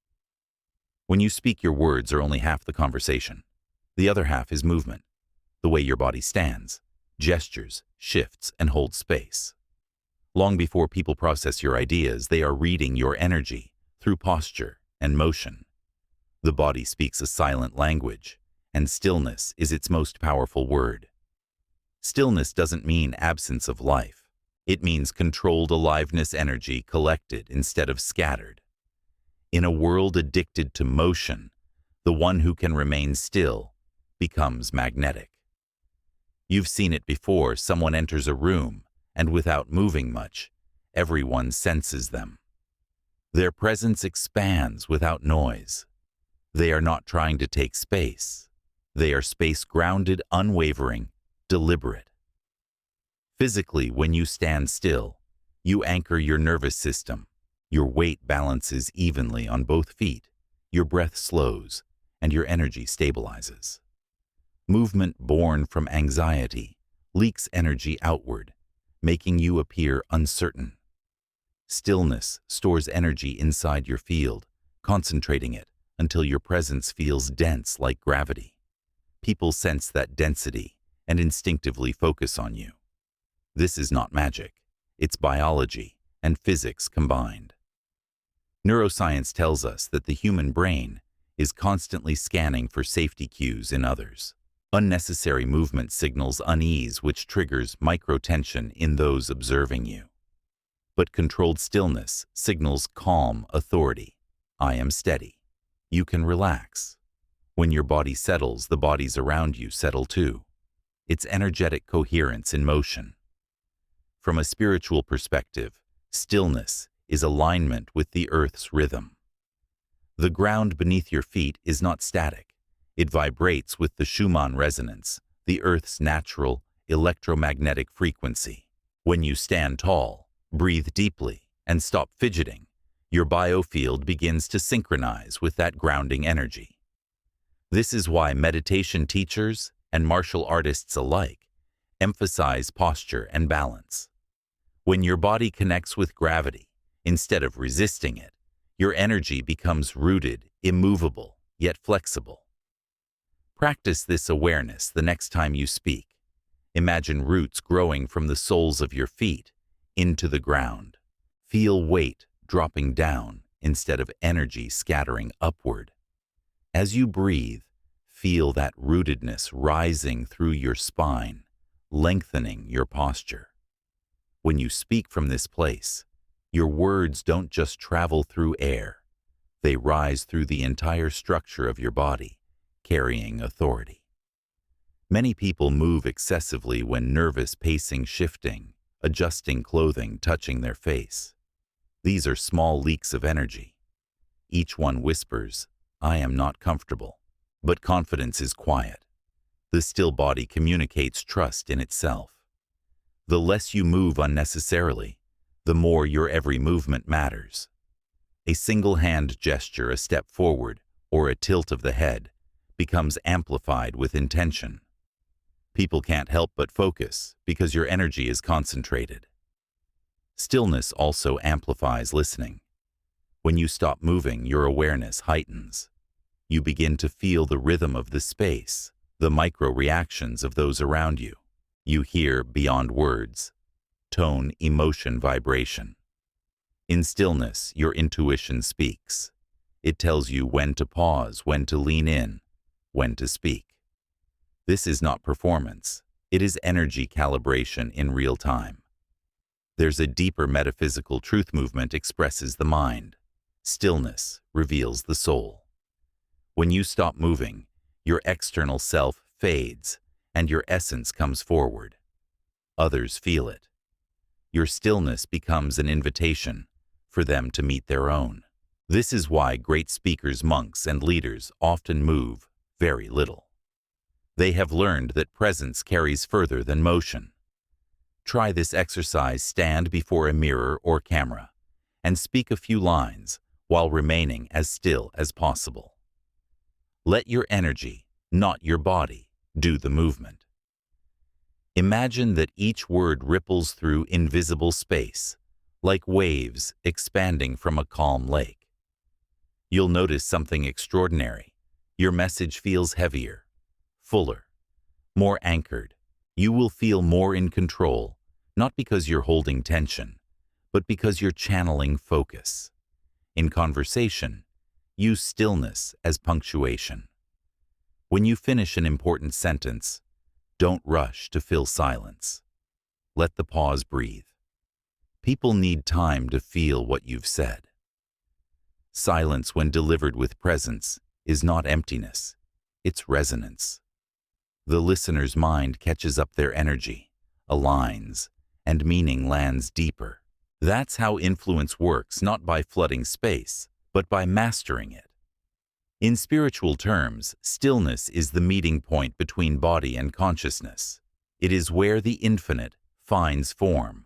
When you speak, your words are only half the conversation. The other half is movement, the way your body stands, gestures, shifts, and holds space. Long before people process your ideas, they are reading your energy through posture and motion. The body speaks a silent language, and stillness is its most powerful word. Stillness doesn't mean absence of life. It means controlled aliveness, energy collected instead of scattered. In a world addicted to motion, the one who can remain still becomes magnetic. You've seen it before. Someone enters a room, and without moving much, everyone senses them. Their presence expands without noise. They are not trying to take space. They are space-grounded, unwavering, deliberate. Physically, when you stand still, you anchor your nervous system. Your weight balances evenly on both feet, your breath slows, and your energy stabilizes. Movement born from anxiety leaks energy outward, making you appear uncertain. Stillness stores energy inside your field, concentrating it until your presence feels dense like gravity. People sense that density and instinctively focus on you. This is not magic. It's biology and physics combined. Neuroscience tells us that the human brain is constantly scanning for safety cues in others. Unnecessary movement signals unease, which triggers microtension in those observing you. But controlled stillness signals calm authority. I am steady. You can relax. When your body settles, the bodies around you settle too. It's energetic coherence in motion. From a spiritual perspective, stillness is alignment with the earth's rhythm. The ground beneath your feet is not static. It vibrates with the Schumann resonance, the earth's natural electromagnetic frequency. When you stand tall, breathe deeply, and stop fidgeting, your biofield begins to synchronize with that grounding energy. This is why meditation teachers and martial artists alike emphasize posture and balance. When your body connects with gravity, instead of resisting it, your energy becomes rooted, immovable, yet flexible. Practice this awareness the next time you speak. Imagine roots growing from the soles of your feet into the ground. Feel weight dropping down instead of energy scattering upward. As you breathe, feel that rootedness rising through your spine, lengthening your posture. When you speak from this place, your words don't just travel through air. They rise through the entire structure of your body, carrying authority. Many people move excessively when nervous, pacing, shifting, adjusting clothing, touching their face. These are small leaks of energy. Each one whispers, I am not comfortable. But confidence is quiet. The still body communicates trust in itself. The less you move unnecessarily, the more your every movement matters. A single hand gesture, a step forward, or a tilt of the head becomes amplified with intention. People can't help but focus because your energy is concentrated. Stillness also amplifies listening. When you stop moving, your awareness heightens. You begin to feel the rhythm of the space, the micro-reactions of those around you. You hear beyond words, tone, emotion, vibration. In stillness, your intuition speaks. It tells you when to pause, when to lean in, when to speak. This is not performance. It is energy calibration in real time. There's a deeper metaphysical truth. Movement expresses the mind. Stillness reveals the soul. When you stop moving, your external self fades and your essence comes forward. Others feel it. Your stillness becomes an invitation for them to meet their own. This is why great speakers, monks, and leaders often move very little. They have learned that presence carries further than motion. Try this exercise. Stand before a mirror or camera and speak a few lines while remaining as still as possible. Let your energy, not your body, do the movement. Imagine that each word ripples through invisible space, like waves expanding from a calm lake. You'll notice something extraordinary. Your message feels heavier, fuller, more anchored. You will feel more in control, not because you're holding tension, but because you're channeling focus. In conversation, use stillness as punctuation. When you finish an important sentence, don't rush to fill silence. Let the pause breathe. People need time to feel what you've said. Silence, when delivered with presence, is not emptiness, it's resonance. The listener's mind catches up their energy, aligns, and meaning lands deeper. That's how influence works, not by flooding space, but by mastering it. In spiritual terms, stillness is the meeting point between body and consciousness. It is where the infinite finds form.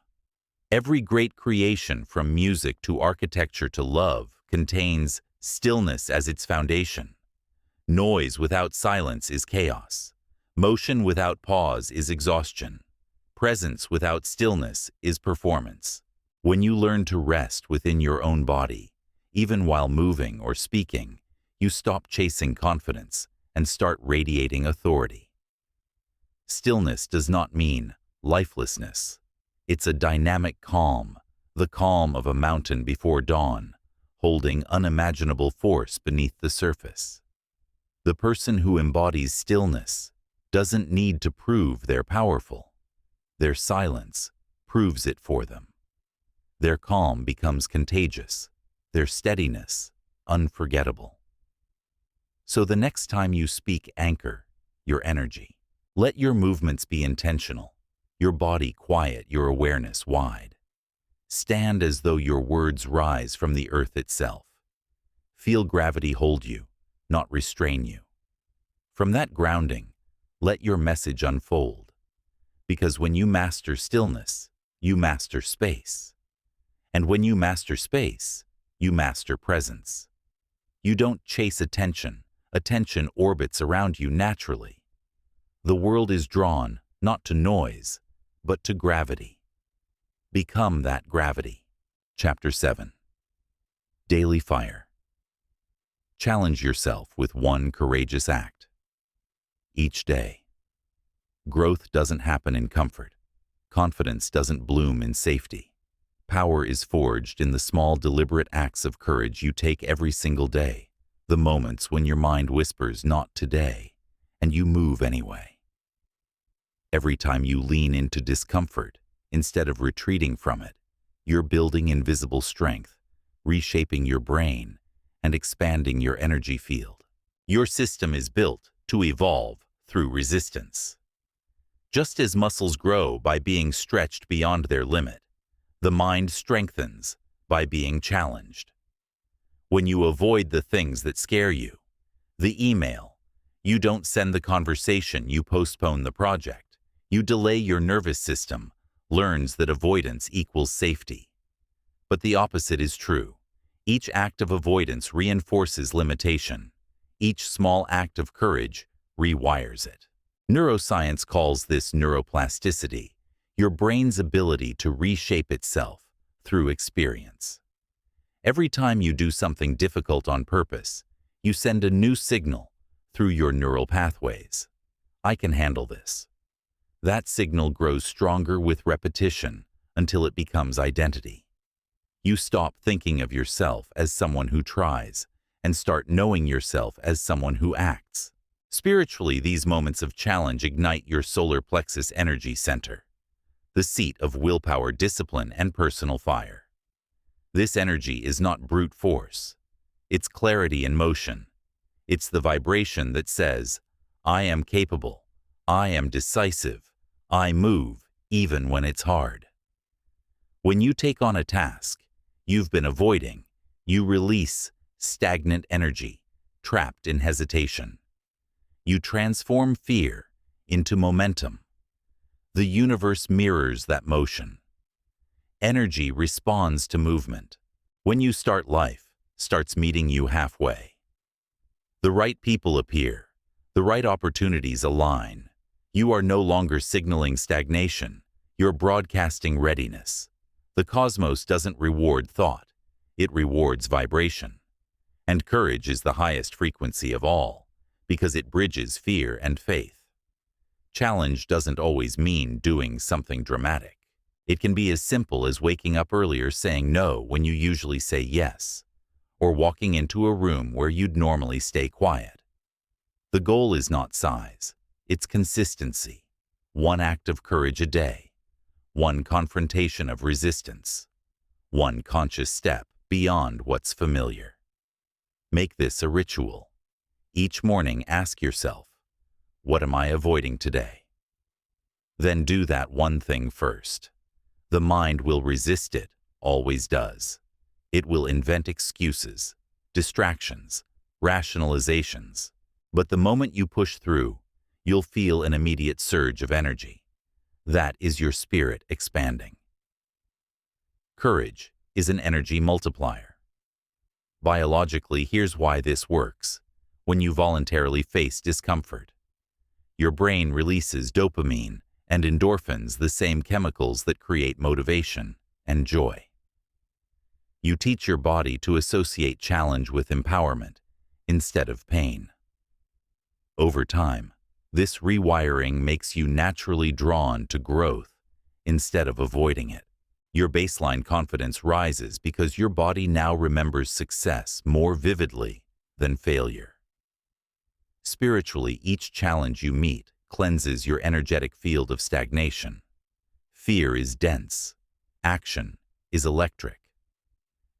Every great creation, from music to architecture to love, contains stillness as its foundation. Noise without silence is chaos. Motion without pause is exhaustion. Presence without stillness is performance. When you learn to rest within your own body, even while moving or speaking, you stop chasing confidence and start radiating authority. Stillness does not mean lifelessness. It's a dynamic calm, the calm of a mountain before dawn, holding unimaginable force beneath the surface. The person who embodies stillness doesn't need to prove they're powerful. Their silence proves it for them. Their calm becomes contagious, their steadiness unforgettable. So the next time you speak, anchor your energy. Let your movements be intentional, your body quiet, your awareness wide. Stand as though your words rise from the earth itself. Feel gravity hold you, not restrain you. From that grounding, let your message unfold. Because when you master stillness, you master space. And when you master space, you master presence. You don't chase attention. Attention orbits around you naturally. The world is drawn not to noise, but to gravity. Become that gravity. Chapter 7. Daily Fire. Challenge yourself with one courageous act. Each day. Growth doesn't happen in comfort. Confidence doesn't bloom in safety. Power is forged in the small, deliberate acts of courage you take every single day. The moments when your mind whispers, "Not today," and you move anyway. Every time you lean into discomfort, instead of retreating from it, you're building invisible strength, reshaping your brain, and expanding your energy field. Your system is built to evolve through resistance. Just as muscles grow by being stretched beyond their limit, the mind strengthens by being challenged. When you avoid the things that scare you, the email, you don't send the conversation, you postpone the project, you delay, your nervous system learns that avoidance equals safety. But the opposite is true. Each act of avoidance reinforces limitation. Each small act of courage rewires it. Neuroscience calls this neuroplasticity, your brain's ability to reshape itself through experience. Every time you do something difficult on purpose, you send a new signal through your neural pathways. I can handle this. That signal grows stronger with repetition until it becomes identity. You stop thinking of yourself as someone who tries and start knowing yourself as someone who acts. Spiritually, these moments of challenge ignite your solar plexus energy center, the seat of willpower, discipline, and personal fire. This energy is not brute force. It's clarity in motion. It's the vibration that says, I am capable, I am decisive, I move even when it's hard. When you take on a task you've been avoiding, you release stagnant energy, trapped in hesitation. You transform fear into momentum. The universe mirrors that motion. Energy responds to movement. When you start, life starts meeting you halfway. The right people appear. The right opportunities align. You are no longer signaling stagnation. You're broadcasting readiness. The cosmos doesn't reward thought. It rewards vibration. And courage is the highest frequency of all, because it bridges fear and faith. Challenge doesn't always mean doing something dramatic. It can be as simple as waking up earlier saying no when you usually say yes, or walking into a room where you'd normally stay quiet. The goal is not size, it's consistency. One act of courage a day, one confrontation of resistance, one conscious step beyond what's familiar. Make this a ritual. Each morning ask yourself, what am I avoiding today? Then do that one thing first. The mind will resist it, always does. It will invent excuses, distractions, rationalizations. But the moment you push through, you'll feel an immediate surge of energy. That is your spirit expanding. Courage is an energy multiplier. Biologically, here's why this works. When you voluntarily face discomfort, your brain releases dopamine and endorphins, the same chemicals that create motivation and joy. You teach your body to associate challenge with empowerment instead of pain. Over time, this rewiring makes you naturally drawn to growth instead of avoiding it. Your baseline confidence rises because your body now remembers success more vividly than failure. Spiritually, each challenge you meet cleanses your energetic field of stagnation. Fear is dense. Action is electric.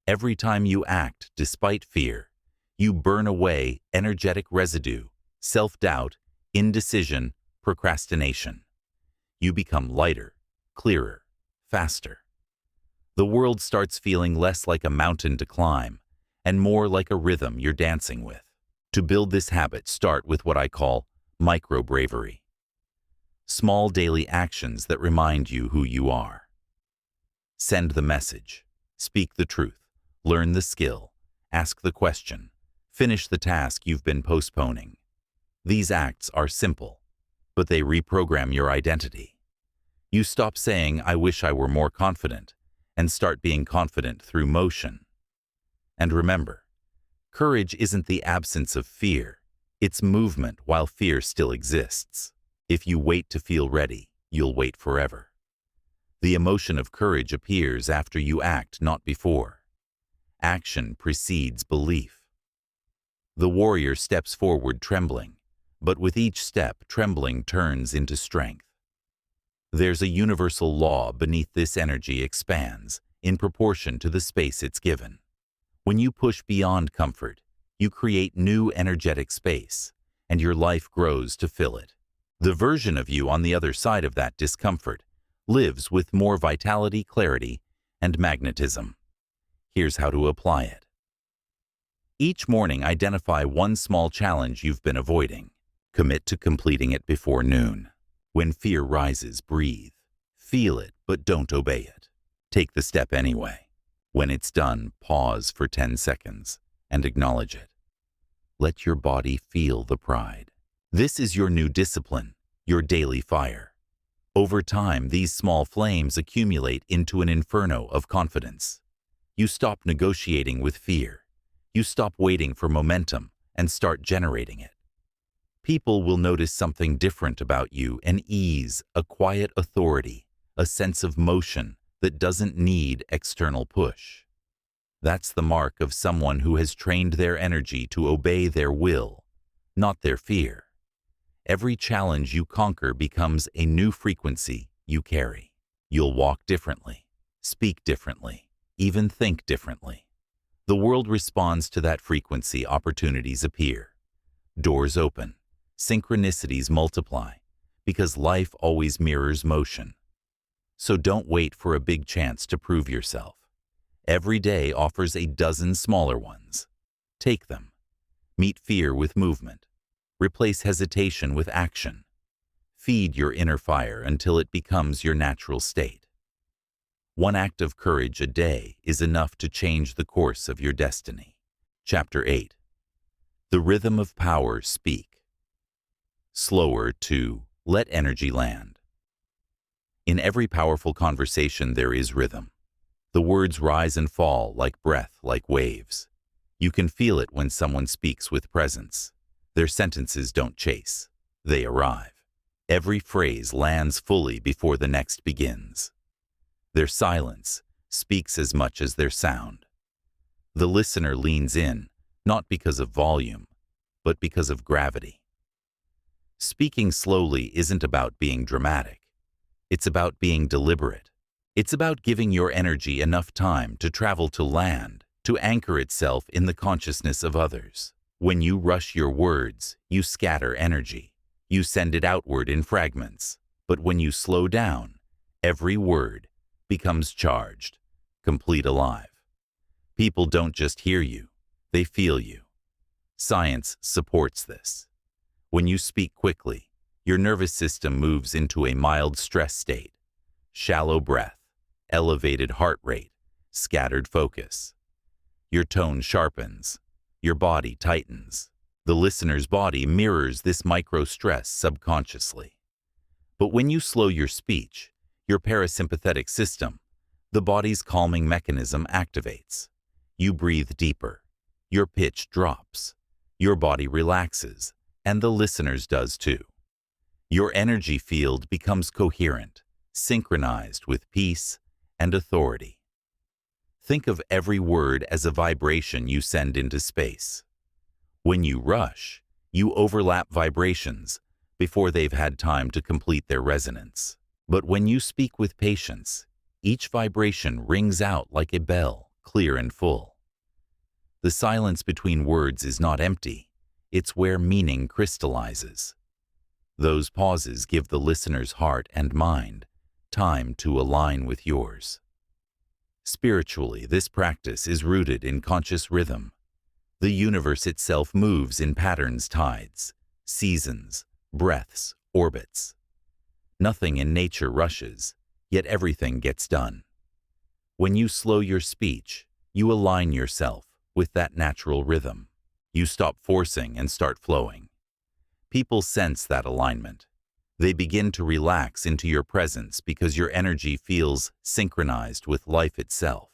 Every time you act despite fear, you burn away energetic residue, self-doubt, indecision, procrastination. You become lighter, clearer, faster. The world starts feeling less like a mountain to climb and more like a rhythm you're dancing with. To build this habit, start with what I call micro-bravery. Small daily actions that remind you who you are. Send the message, speak the truth, learn the skill, ask the question, finish the task you've been postponing. These acts are simple, but they reprogram your identity. You stop saying, I wish I were more confident, and start being confident through motion. And remember, courage isn't the absence of fear, it's movement while fear still exists. If you wait to feel ready, you'll wait forever. The emotion of courage appears after you act, not before. Action precedes belief. The warrior steps forward trembling, but with each step, trembling turns into strength. There's a universal law beneath this: energy expands in proportion to the space it's given. When you push beyond comfort, you create new energetic space, and your life grows to fill it. The version of you on the other side of that discomfort lives with more vitality, clarity, and magnetism. Here's how to apply it. Each morning, identify one small challenge you've been avoiding. Commit to completing it before noon. When fear rises, breathe. Feel it, but don't obey it. Take the step anyway. When it's done, pause for 10 seconds and acknowledge it. Let your body feel the pride. This is your new discipline, your daily fire. Over time, these small flames accumulate into an inferno of confidence. You stop negotiating with fear. You stop waiting for momentum and start generating it. People will notice something different about you: an ease, a quiet authority, a sense of motion that doesn't need external push. That's the mark of someone who has trained their energy to obey their will, not their fear. Every challenge you conquer becomes a new frequency you carry. You'll walk differently, speak differently, even think differently. The world responds to that frequency. Opportunities appear. Doors open. Synchronicities multiply, because life always mirrors motion. So don't wait for a big chance to prove yourself. Every day offers a dozen smaller ones. Take them. Meet fear with movement. Replace hesitation with action. Feed your inner fire until it becomes your natural state. One act of courage a day is enough to change the course of your destiny. Chapter 8. The Rhythm of Power. Speak. Slower to let energy land. In every powerful conversation there is rhythm. The words rise and fall like breath, like waves. You can feel it when someone speaks with presence. Their sentences don't chase. They arrive. Every phrase lands fully before the next begins. Their silence speaks as much as their sound. The listener leans in, not because of volume, but because of gravity. Speaking slowly isn't about being dramatic. It's about being deliberate. It's about giving your energy enough time to travel to land, to anchor itself in the consciousness of others. When you rush your words, you scatter energy. You send it outward in fragments. But when you slow down, every word becomes charged, complete, alive. People don't just hear you, they feel you. Science supports this. When you speak quickly, your nervous system moves into a mild stress state. Shallow breath, elevated heart rate, scattered focus. Your tone sharpens, your body tightens. The listener's body mirrors this micro-stress subconsciously. But when you slow your speech, your parasympathetic system, the body's calming mechanism, activates. You breathe deeper. Your pitch drops. Your body relaxes, and the listener's does too. Your energy field becomes coherent, synchronized with peace and authority. Think of every word as a vibration you send into space. When you rush, you overlap vibrations before they've had time to complete their resonance. But when you speak with patience, each vibration rings out like a bell, clear and full. The silence between words is not empty. It's where meaning crystallizes. Those pauses give the listener's heart and mind time to align with yours. Spiritually, this practice is rooted in conscious rhythm. The universe itself moves in patterns, tides, seasons, breaths, orbits. Nothing in nature rushes, yet everything gets done. When you slow your speech, you align yourself with that natural rhythm. You stop forcing and start flowing. People sense that alignment. They begin to relax into your presence because your energy feels synchronized with life itself.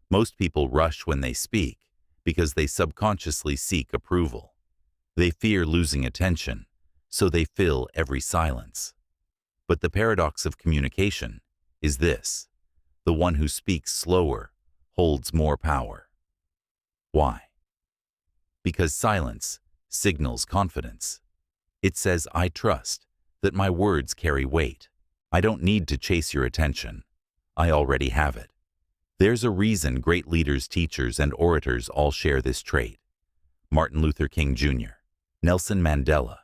Most people rush when they speak because they subconsciously seek approval. They fear losing attention, so they fill every silence. But the paradox of communication is this: the one who speaks slower holds more power. Why? Because silence signals confidence. It says, I trust that my words carry weight. I don't need to chase your attention. I already have it. There's a reason great leaders, teachers, and orators all share this trait. Martin Luther King Jr., Nelson Mandela,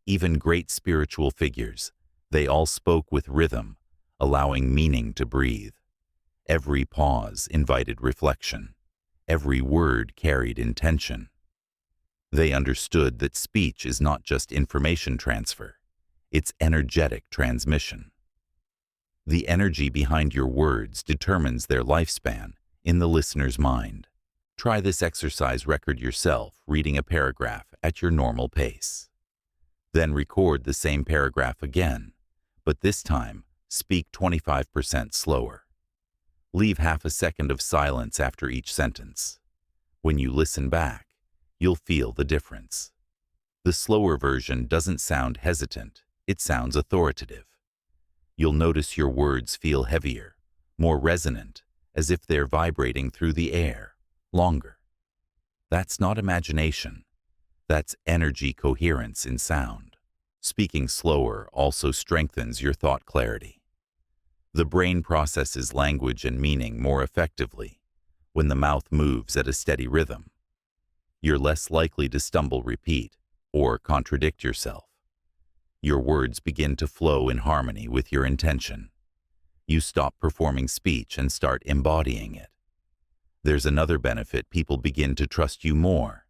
even great spiritual figures, they all spoke with rhythm, allowing meaning to breathe. Every pause invited reflection. Every word carried intention. They understood that speech is not just information transfer, it's energetic transmission. The energy behind your words determines their lifespan in the listener's mind. Try this exercise. Record yourself reading a paragraph at your normal pace. Then record the same paragraph again, but this time speak 25% slower. Leave half a second of silence after each sentence. When you listen back, you'll feel the difference. The slower version doesn't sound hesitant, it sounds authoritative. You'll notice your words feel heavier, more resonant, as if they're vibrating through the air, longer. That's not imagination. That's energy coherence in sound. Speaking slower also strengthens your thought clarity. The brain processes language and meaning more effectively when the mouth moves at a steady rhythm. You're less likely to stumble, repeat, or contradict yourself. Your words begin to flow in harmony with your intention. You stop performing speech and start embodying it. There's another benefit: people begin to trust you more.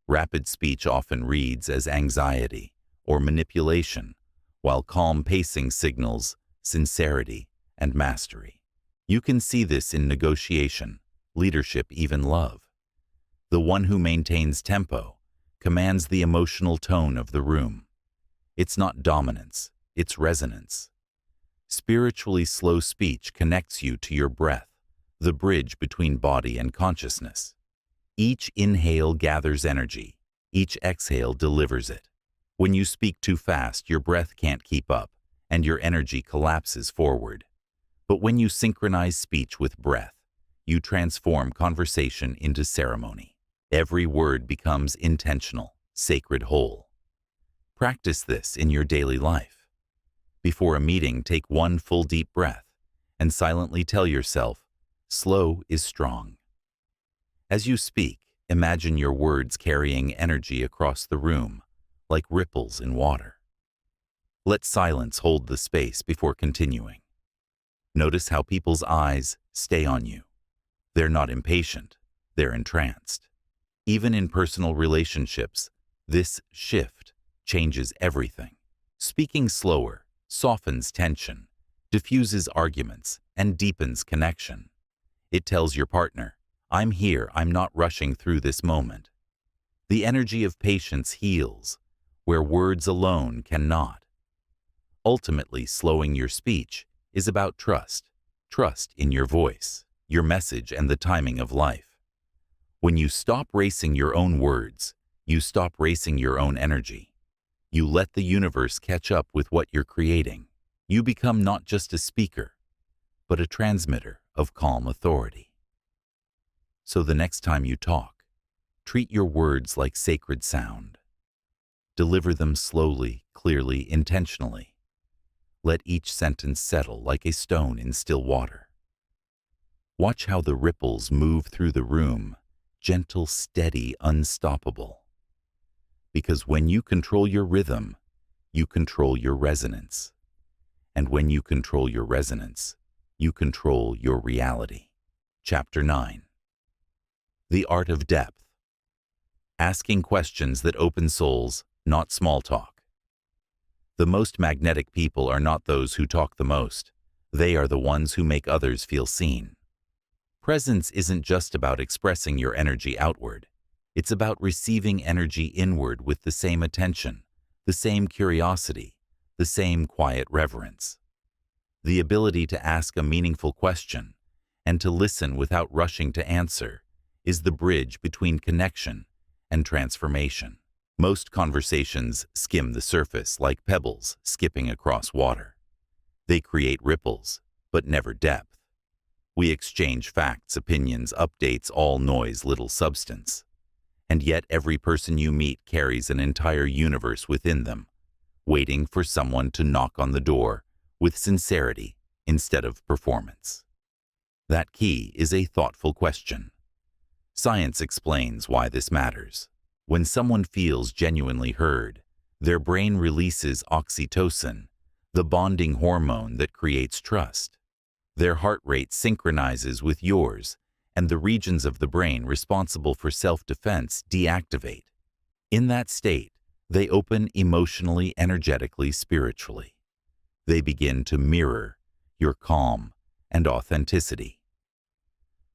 Rapid speech often reads as anxiety or manipulation, while calm pacing signals sincerity and mastery. You can see this in negotiation, leadership, even love. The one who maintains tempo commands the emotional tone of the room. It's not dominance, it's resonance. Spiritually slow speech connects you to your breath, the bridge between body and consciousness. Each inhale gathers energy, each exhale delivers it. When you speak too fast, your breath can't keep up, and your energy collapses forward. But when you synchronize speech with breath, you transform conversation into ceremony. Every word becomes intentional, sacred, whole. Practice this in your daily life. Before a meeting, take one full deep breath and silently tell yourself, "Slow is strong." As you speak, imagine your words carrying energy across the room, like ripples in water. Let silence hold the space before continuing. Notice how people's eyes stay on you. They're not impatient, they're entranced. Even in personal relationships, this shift changes everything. Speaking slower softens tension, diffuses arguments, and deepens connection. It tells your partner, "I'm here, I'm not rushing through this moment." The energy of patience heals where words alone cannot. Ultimately, slowing your speech is about trust. Trust in your voice, your message, and the timing of life. When you stop racing your own words, you stop racing your own energy. You let the universe catch up with what you're creating. You become not just a speaker, but a transmitter of calm authority. So the next time you talk, treat your words like sacred sound. Deliver them slowly, clearly, intentionally. Let each sentence settle like a stone in still water. Watch how the ripples move through the room, gentle, steady, unstoppable. Because when you control your rhythm, you control your resonance. And when you control your resonance, you control your reality. Chapter 9. The Art of Depth. Asking questions that open souls, not small talk. The most magnetic people are not those who talk the most. They are the ones who make others feel seen. Presence isn't just about expressing your energy outward. It's about receiving energy inward with the same attention, the same curiosity, the same quiet reverence. The ability to ask a meaningful question and to listen without rushing to answer is the bridge between connection and transformation. Most conversations skim the surface like pebbles skipping across water. They create ripples, but never depth. We exchange facts, opinions, updates, all noise, little substance. And yet every person you meet carries an entire universe within them, waiting for someone to knock on the door with sincerity instead of performance. That key is a thoughtful question. Science explains why this matters. When someone feels genuinely heard, their brain releases oxytocin, the bonding hormone that creates trust. Their heart rate synchronizes with yours, and the regions of the brain responsible for self-defense deactivate. In that state, they open emotionally, energetically, spiritually. They begin to mirror your calm and authenticity.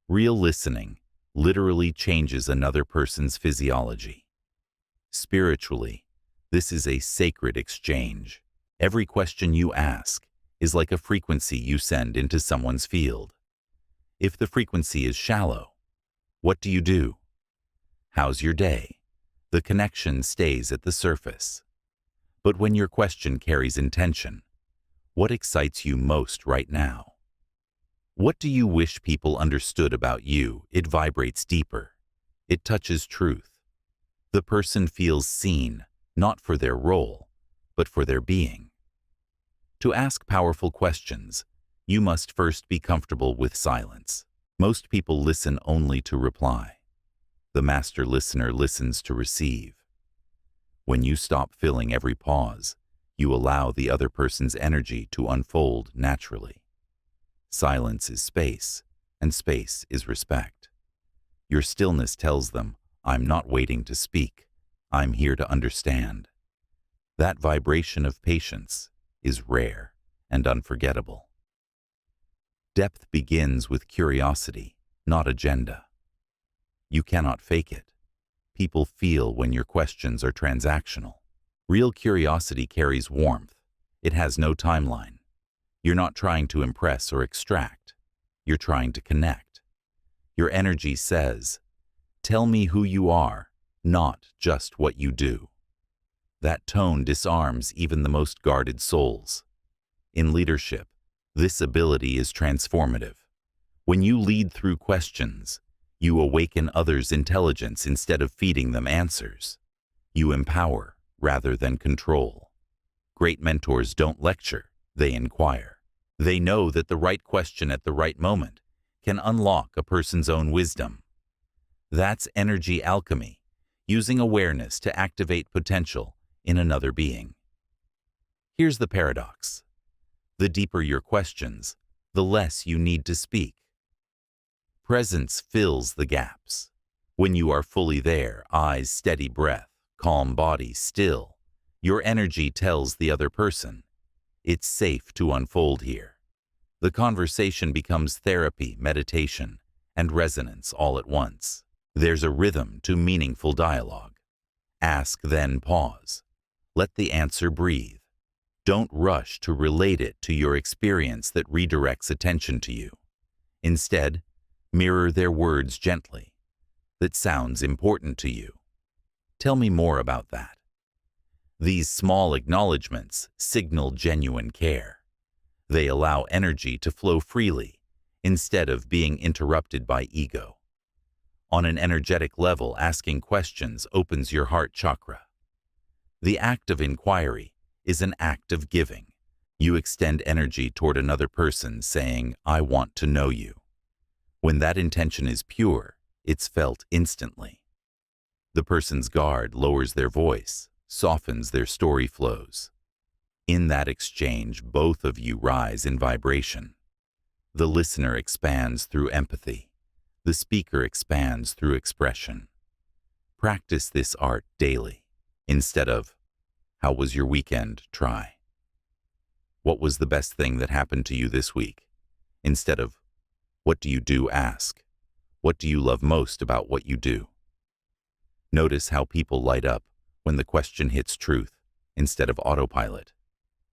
Real listening literally changes another person's physiology. Spiritually, this is a sacred exchange. Every question you ask is like a frequency you send into someone's field. If the frequency is shallow, what do? How's your day? The connection stays at the surface. But when your question carries intention, what excites you most right now? What do you wish people understood about you? It vibrates deeper. It touches truth. The person feels seen, not for their role, but for their being. To ask powerful questions, you must first be comfortable with silence. Most people listen only to reply. The master listener listens to receive. When you stop filling every pause, you allow the other person's energy to unfold naturally. Silence is space, and space is respect. Your stillness tells them, I'm not waiting to speak, I'm here to understand. That vibration of patience is rare and unforgettable. Depth begins with curiosity, not agenda. You cannot fake it. People feel when your questions are transactional. Real curiosity carries warmth. It has no timeline. You're not trying to impress or extract. You're trying to connect. Your energy says, tell me who you are, not just what you do. That tone disarms even the most guarded souls. In leadership, this ability is transformative. When you lead through questions, you awaken others' intelligence instead of feeding them answers. You empower rather than control. Great mentors don't lecture, they inquire. They know that the right question at the right moment can unlock a person's own wisdom. That's energy alchemy, using awareness to activate potential in another being. Here's the paradox. The deeper your questions, the less you need to speak. Presence fills the gaps. When you are fully there, eyes steady, breath, calm body still, your energy tells the other person, it's safe to unfold here. The conversation becomes therapy, meditation, and resonance all at once. There's a rhythm to meaningful dialogue. Ask, then pause. Let the answer breathe. Don't rush to relate it to your experience that redirects attention to you. Instead, mirror their words gently. That sounds important to you. Tell me more about that. These small acknowledgments signal genuine care. They allow energy to flow freely instead of being interrupted by ego. On an energetic level, asking questions opens your heart chakra. The act of inquiry is an act of giving. You extend energy toward another person saying, I want to know you. When that intention is pure, it's felt instantly. The person's guard lowers their voice, softens their story flows. In that exchange, both of you rise in vibration. The listener expands through empathy. The speaker expands through expression. Practice this art daily. Instead of, how was your weekend? Try, what was the best thing that happened to you this week? Instead of, what do you do? Ask, what do you love most about what you do? Notice how people light up when the question hits truth instead of autopilot.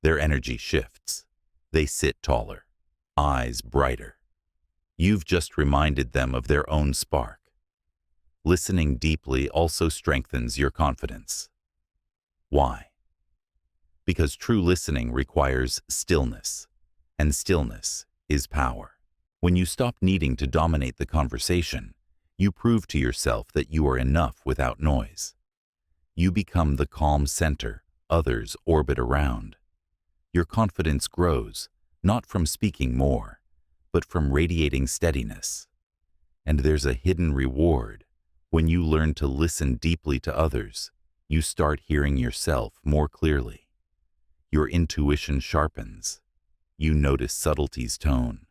Their energy shifts. They sit taller, eyes brighter. You've just reminded them of their own spark. Listening deeply also strengthens your confidence. Why? Because true listening requires stillness, and stillness is power. When you stop needing to dominate the conversation, you prove to yourself that you are enough without noise. You become the calm center others orbit around. Your confidence grows, not from speaking more, but from radiating steadiness. And there's a hidden reward. When you learn to listen deeply to others, you start hearing yourself more clearly. Your intuition sharpens. You notice subtleties, tone,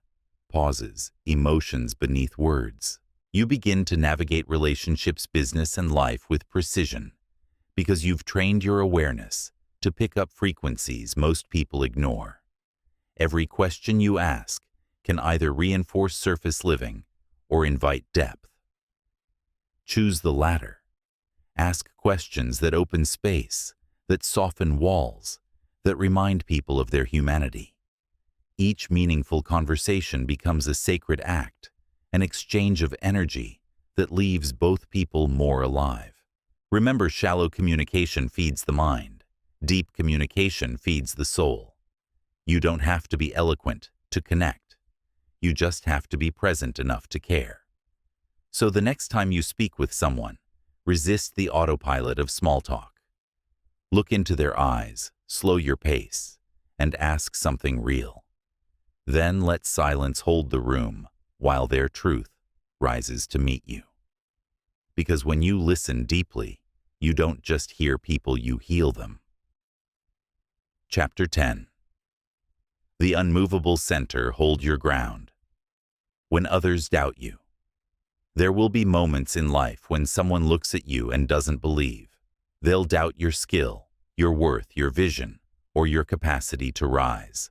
pauses, emotions beneath words. You begin to navigate relationships, business, and life with precision because you've trained your awareness to pick up frequencies most people ignore. Every question you ask can either reinforce surface living or invite depth. Choose the latter. Ask questions that open space, that soften walls, that remind people of their humanity. Each meaningful conversation becomes a sacred act, an exchange of energy that leaves both people more alive. Remember, shallow communication feeds the mind. Deep communication feeds the soul. You don't have to be eloquent to connect. You just have to be present enough to care. So the next time you speak with someone, resist the autopilot of small talk. Look into their eyes, slow your pace, and ask something real. Then let silence hold the room while their truth rises to meet you. Because when you listen deeply, you don't just hear people, you heal them. Chapter 10. The unmovable center. Hold your ground. When others doubt you. There will be moments in life when someone looks at you and doesn't believe. They'll doubt your skill, your worth, your vision, or your capacity to rise.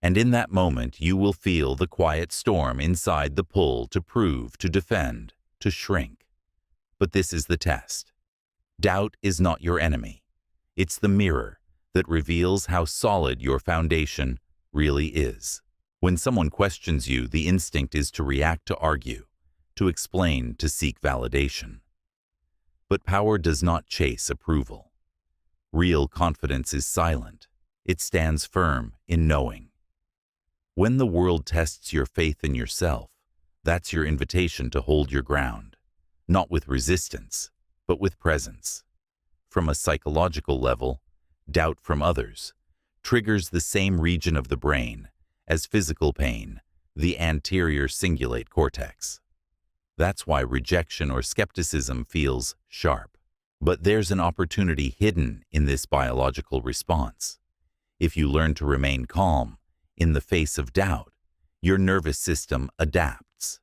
And in that moment, you will feel the quiet storm inside, the pull to prove, to defend, to shrink. But this is the test. Doubt is not your enemy. It's the mirror that reveals how solid your foundation really is. When someone questions you, the instinct is to react, to argue, to explain, to seek validation. But power does not chase approval. Real confidence is silent. It stands firm in knowing. When the world tests your faith in yourself, that's your invitation to hold your ground, not with resistance, but with presence. From a psychological level, doubt from others triggers the same region of the brain as physical pain, the anterior cingulate cortex. That's why rejection or skepticism feels sharp. But there's an opportunity hidden in this biological response. If you learn to remain calm in the face of doubt, your nervous system adapts.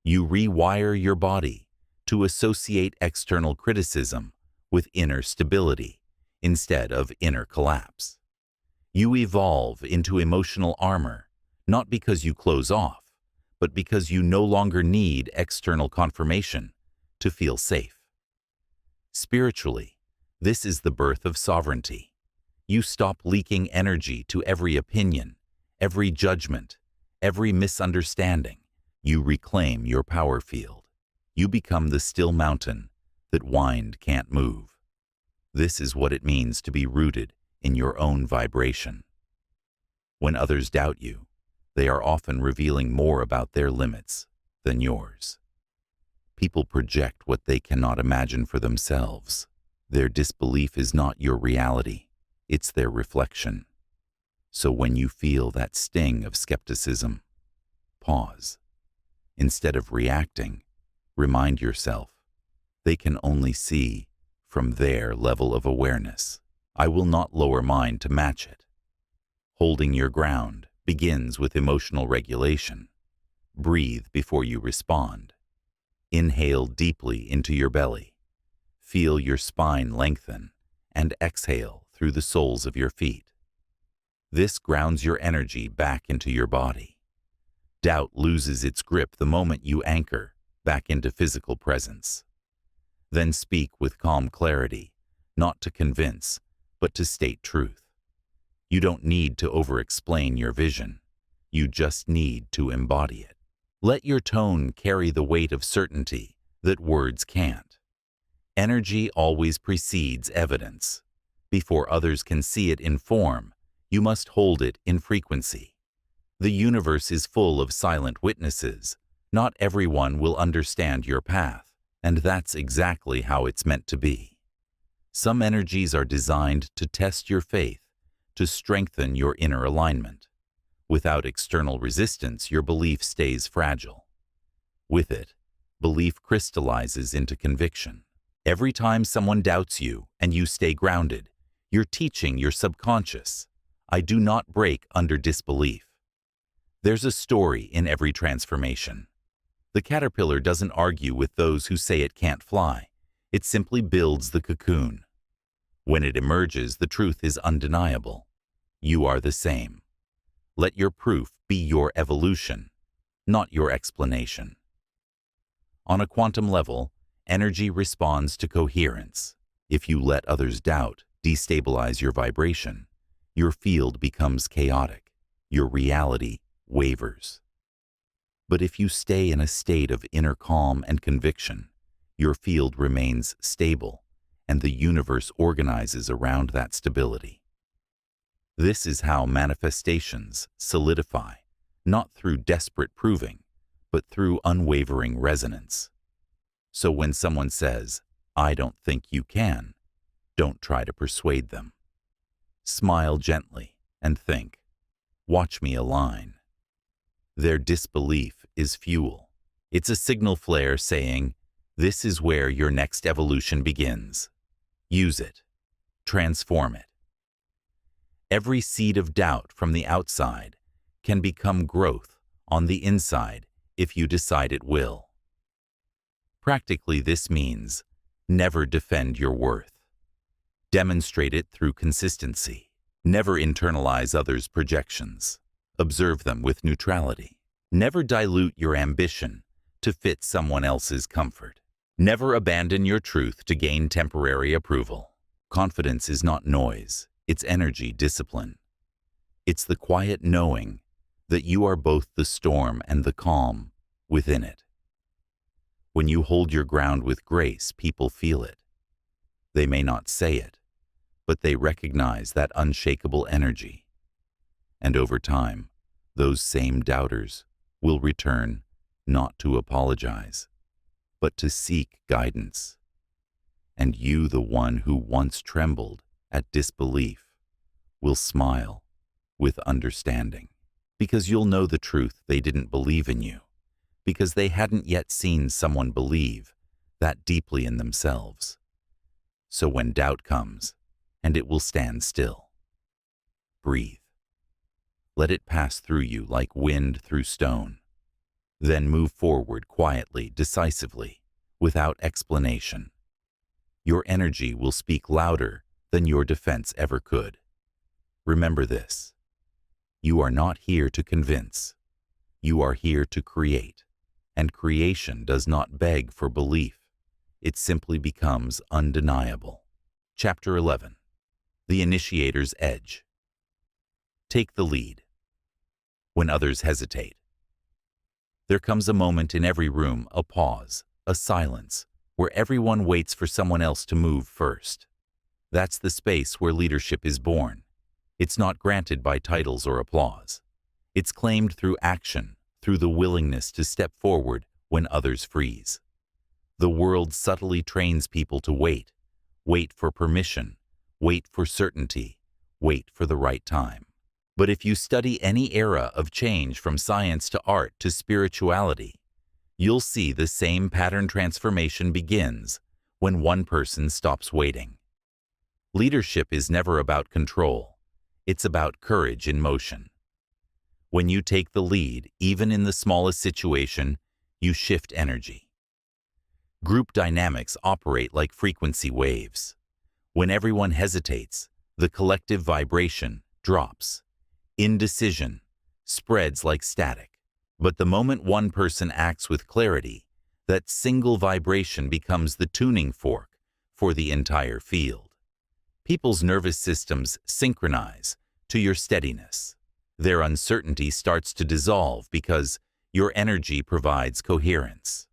You rewire your body to associate external criticism with inner stability instead of inner collapse. You evolve into emotional armor, not because you close off, but because you no longer need external confirmation to feel safe. Spiritually, this is the birth of sovereignty. You stop leaking energy to every opinion, every judgment, every misunderstanding. You reclaim your power field. You become the still mountain that wind can't move. This is what it means to be rooted in your own vibration. When others doubt you, they are often revealing more about their limits than yours. People project what they cannot imagine for themselves. Their disbelief is not your reality, it's their reflection. So when you feel that sting of skepticism, pause. Instead of reacting, remind yourself, they can only see from their level of awareness. I will not lower mine to match it. Holding your ground begins with emotional regulation. Breathe before you respond. Inhale deeply into your belly. Feel your spine lengthen and exhale through the soles of your feet. This grounds your energy back into your body. Doubt loses its grip the moment you anchor back into physical presence. Then speak with calm clarity, not to convince, but to state truth. You don't need to over-explain your vision. You just need to embody it. Let your tone carry the weight of certainty that words can't. Energy always precedes evidence. Before others can see it in form, you must hold it in frequency. The universe is full of silent witnesses. Not everyone will understand your path, and that's exactly how it's meant to be. Some energies are designed to test your faith, to strengthen your inner alignment. Without external resistance, your belief stays fragile. With it, belief crystallizes into conviction. Every time someone doubts you and you stay grounded, you're teaching your subconscious, I do not break under disbelief. There's a story in every transformation. The caterpillar doesn't argue with those who say it can't fly. It simply builds the cocoon. When it emerges, the truth is undeniable. You are the same. Let your proof be your evolution, not your explanation. On a quantum level, energy responds to coherence. If you let others doubt, destabilize your vibration, your field becomes chaotic. Your reality wavers. But if you stay in a state of inner calm and conviction, your field remains stable, and the universe organizes around that stability. This is how manifestations solidify, not through desperate proving, but through unwavering resonance. So when someone says, "I don't think you can," don't try to persuade them. Smile gently and think, "Watch me align." Their disbelief is fuel. It's a signal flare saying, "This is where your next evolution begins." Use it. Transform it. Every seed of doubt from the outside can become growth on the inside if you decide it will. Practically, this means never defend your worth. Demonstrate it through consistency. Never internalize others' projections. Observe them with neutrality. Never dilute your ambition to fit someone else's comfort. Never abandon your truth to gain temporary approval. Confidence is not noise, it's energy discipline. It's the quiet knowing that you are both the storm and the calm within it. When you hold your ground with grace, people feel it. They may not say it, but they recognize that unshakable energy. And over time, those same doubters will return not to apologize, but to seek guidance. And you, the one who once trembled at disbelief, will smile with understanding. Because you'll know the truth they didn't believe in you, because they hadn't yet seen someone believe that deeply in themselves. So when doubt comes, and it will stand still, breathe. Let it pass through you like wind through stone. Then move forward quietly, decisively, without explanation. Your energy will speak louder than your defense ever could. Remember this. You are not here to convince. You are here to create. And creation does not beg for belief. It simply becomes undeniable. Chapter 11. The Initiator's Edge. Take the lead. When others hesitate. There comes a moment in every room, a pause, a silence, where everyone waits for someone else to move first. That's the space where leadership is born. It's not granted by titles or applause. It's claimed through action, through the willingness to step forward when others freeze. The world subtly trains people to wait. Wait for permission. Wait for certainty. Wait for the right time. But if you study any era of change from science to art to spirituality, you'll see the same pattern transformation begins when one person stops waiting. Leadership is never about control. It's about courage in motion. When you take the lead, even in the smallest situation, you shift energy. Group dynamics operate like frequency waves. When everyone hesitates, the collective vibration drops. Indecision spreads like static. But the moment one person acts with clarity, that single vibration becomes the tuning fork for the entire field. People's nervous systems synchronize to your steadiness. Their uncertainty starts to dissolve because your energy provides coherence.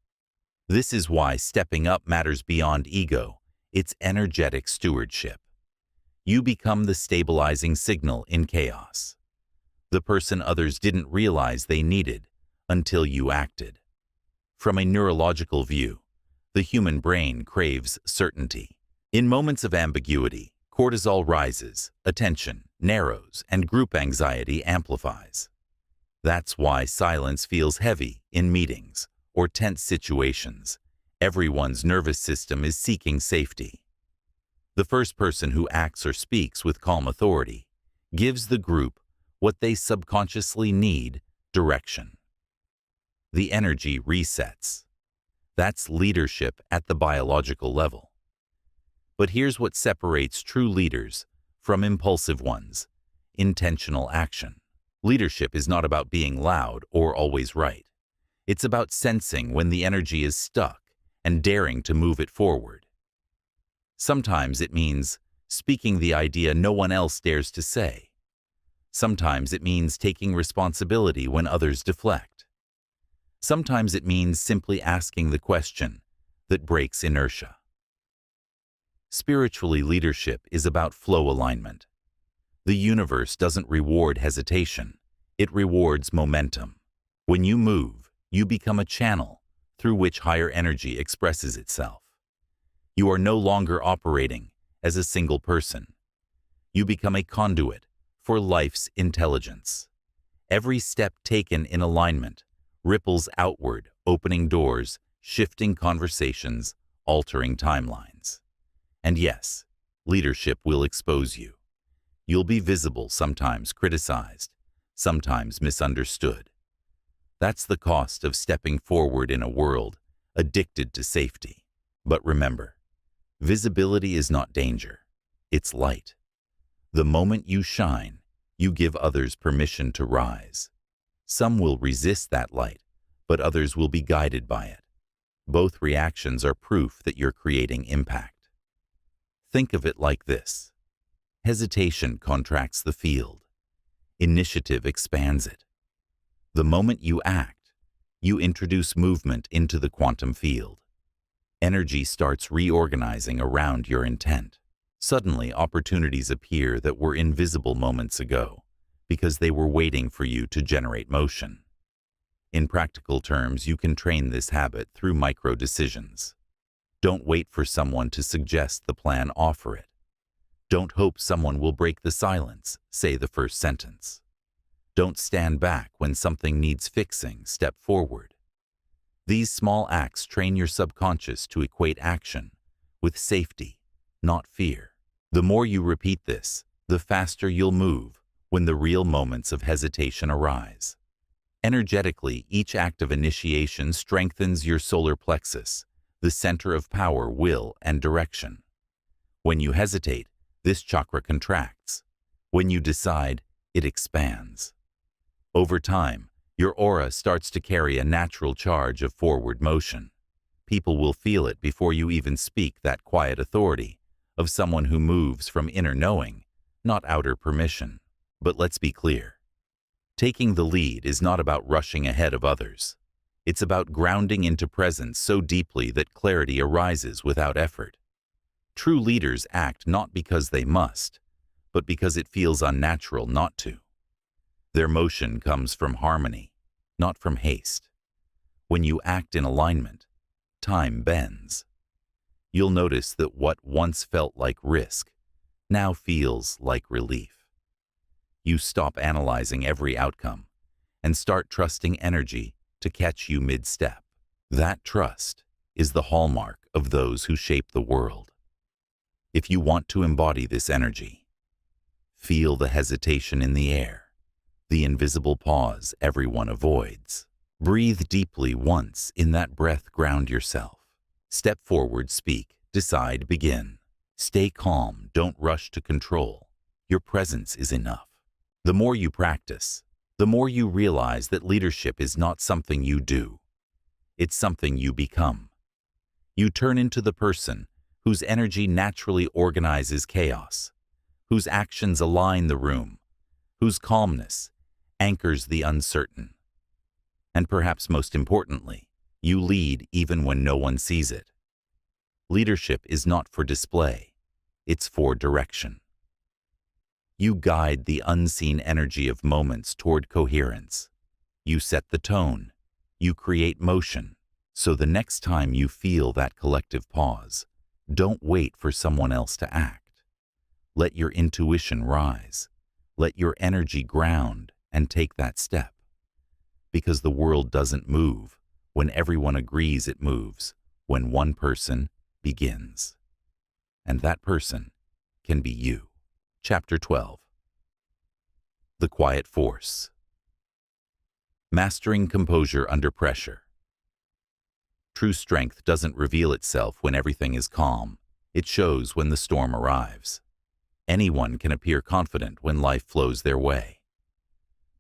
This is why stepping up matters beyond ego. It's energetic stewardship. You become the stabilizing signal in chaos. The person others didn't realize they needed until you acted. From a neurological view, the human brain craves certainty. In moments of ambiguity, cortisol rises, attention narrows, and group anxiety amplifies. That's why silence feels heavy in meetings or tense situations. Everyone's nervous system is seeking safety. The first person who acts or speaks with calm authority gives the group what they subconsciously need: direction. The energy resets. That's leadership at the biological level. But here's what separates true leaders from impulsive ones: intentional action. Leadership is not about being loud or always right. It's about sensing when the energy is stuck and daring to move it forward. Sometimes it means speaking the idea no one else dares to say. Sometimes it means taking responsibility when others deflect. Sometimes it means simply asking the question that breaks inertia. Spiritually, leadership is about flow alignment. The universe doesn't reward hesitation. It rewards momentum. When you move, you become a channel through which higher energy expresses itself. You are no longer operating as a single person. You become a conduit for life's intelligence. Every step taken in alignment ripples outward, opening doors, shifting conversations, altering timelines. And yes, leadership will expose you. You'll be visible, sometimes criticized, sometimes misunderstood. That's the cost of stepping forward in a world addicted to safety. But remember, visibility is not danger, it's light. The moment you shine, you give others permission to rise. Some will resist that light, but others will be guided by it. Both reactions are proof that you're creating impact. Think of it like this. Hesitation contracts the field. Initiative expands it. The moment you act, you introduce movement into the quantum field. Energy starts reorganizing around your intent. Suddenly, opportunities appear that were invisible moments ago, because they were waiting for you to generate motion. In practical terms, you can train this habit through micro-decisions. Don't wait for someone to suggest the plan, offer it. Don't hope someone will break the silence, say the first sentence. Don't stand back when something needs fixing, step forward. These small acts train your subconscious to equate action with safety, not fear. The more you repeat this, the faster you'll move when the real moments of hesitation arise. Energetically, each act of initiation strengthens your solar plexus, the center of power, will, and direction. When you hesitate, this chakra contracts. When you decide, it expands. Over time, your aura starts to carry a natural charge of forward motion. People will feel it before you even speak, that quiet authority of someone who moves from inner knowing, not outer permission. But let's be clear. Taking the lead is not about rushing ahead of others. It's about grounding into presence so deeply that clarity arises without effort. True leaders act not because they must, but because it feels unnatural not to. Their motion comes from harmony, not from haste. When you act in alignment, time bends. You'll notice that what once felt like risk now feels like relief. You stop analyzing every outcome and start trusting energy to catch you mid-step. That trust is the hallmark of those who shape the world. If you want to embody this energy, feel the hesitation in the air, the invisible pause everyone avoids. Breathe deeply once. In that breath, ground yourself. Step forward, speak, decide, begin. Stay calm, don't rush to control. Your presence is enough. The more you practice, the more you realize that leadership is not something you do. It's something you become. You turn into the person whose energy naturally organizes chaos, whose actions align the room, whose calmness anchors the uncertain. And perhaps most importantly, you lead even when no one sees it. Leadership is not for display, it's for direction. You guide the unseen energy of moments toward coherence. You set the tone. You create motion. So the next time you feel that collective pause, don't wait for someone else to act. Let your intuition rise. Let your energy ground and take that step. Because the world doesn't move when everyone agrees it moves, when one person begins. And that person can be you. Chapter 12. The Quiet Force. Mastering composure under pressure. True strength doesn't reveal itself when everything is calm. It shows when the storm arrives. Anyone can appear confident when life flows their way.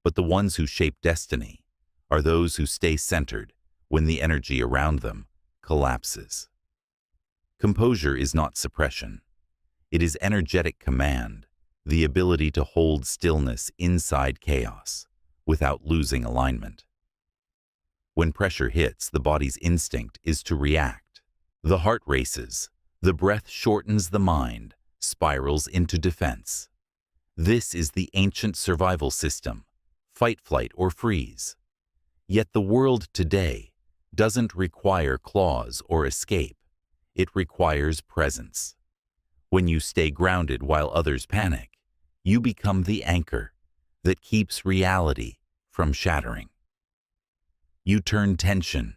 But the ones who shape destiny are those who stay centered when the energy around them collapses. Composure is not suppression. It is energetic command, the ability to hold stillness inside chaos without losing alignment. When pressure hits, the body's instinct is to react. The heart races, the breath shortens, the mind spirals into defense. This is the ancient survival system, fight, flight, or freeze. Yet the world today doesn't require claws or escape. It requires presence. When you stay grounded while others panic, you become the anchor that keeps reality from shattering. You turn tension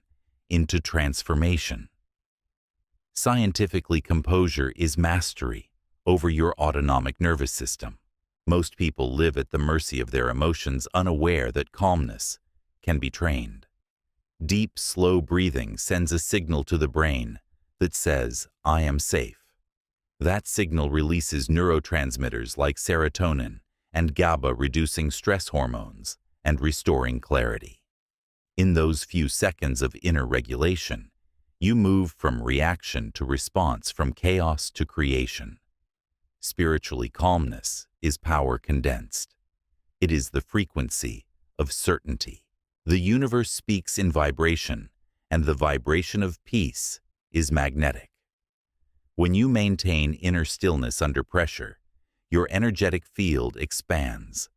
into transformation. Scientifically, composure is mastery over your autonomic nervous system. Most people live at the mercy of their emotions, unaware that calmness can be trained. Deep, slow breathing sends a signal to the brain that says, "I am safe." That signal releases neurotransmitters like serotonin and GABA, reducing stress hormones and restoring clarity. In those few seconds of inner regulation, you move from reaction to response, from chaos to creation. Spiritually, calmness is power condensed. It is the frequency of certainty. The universe speaks in vibration, and the vibration of peace is magnetic. When you maintain inner stillness under pressure, your energetic field expands.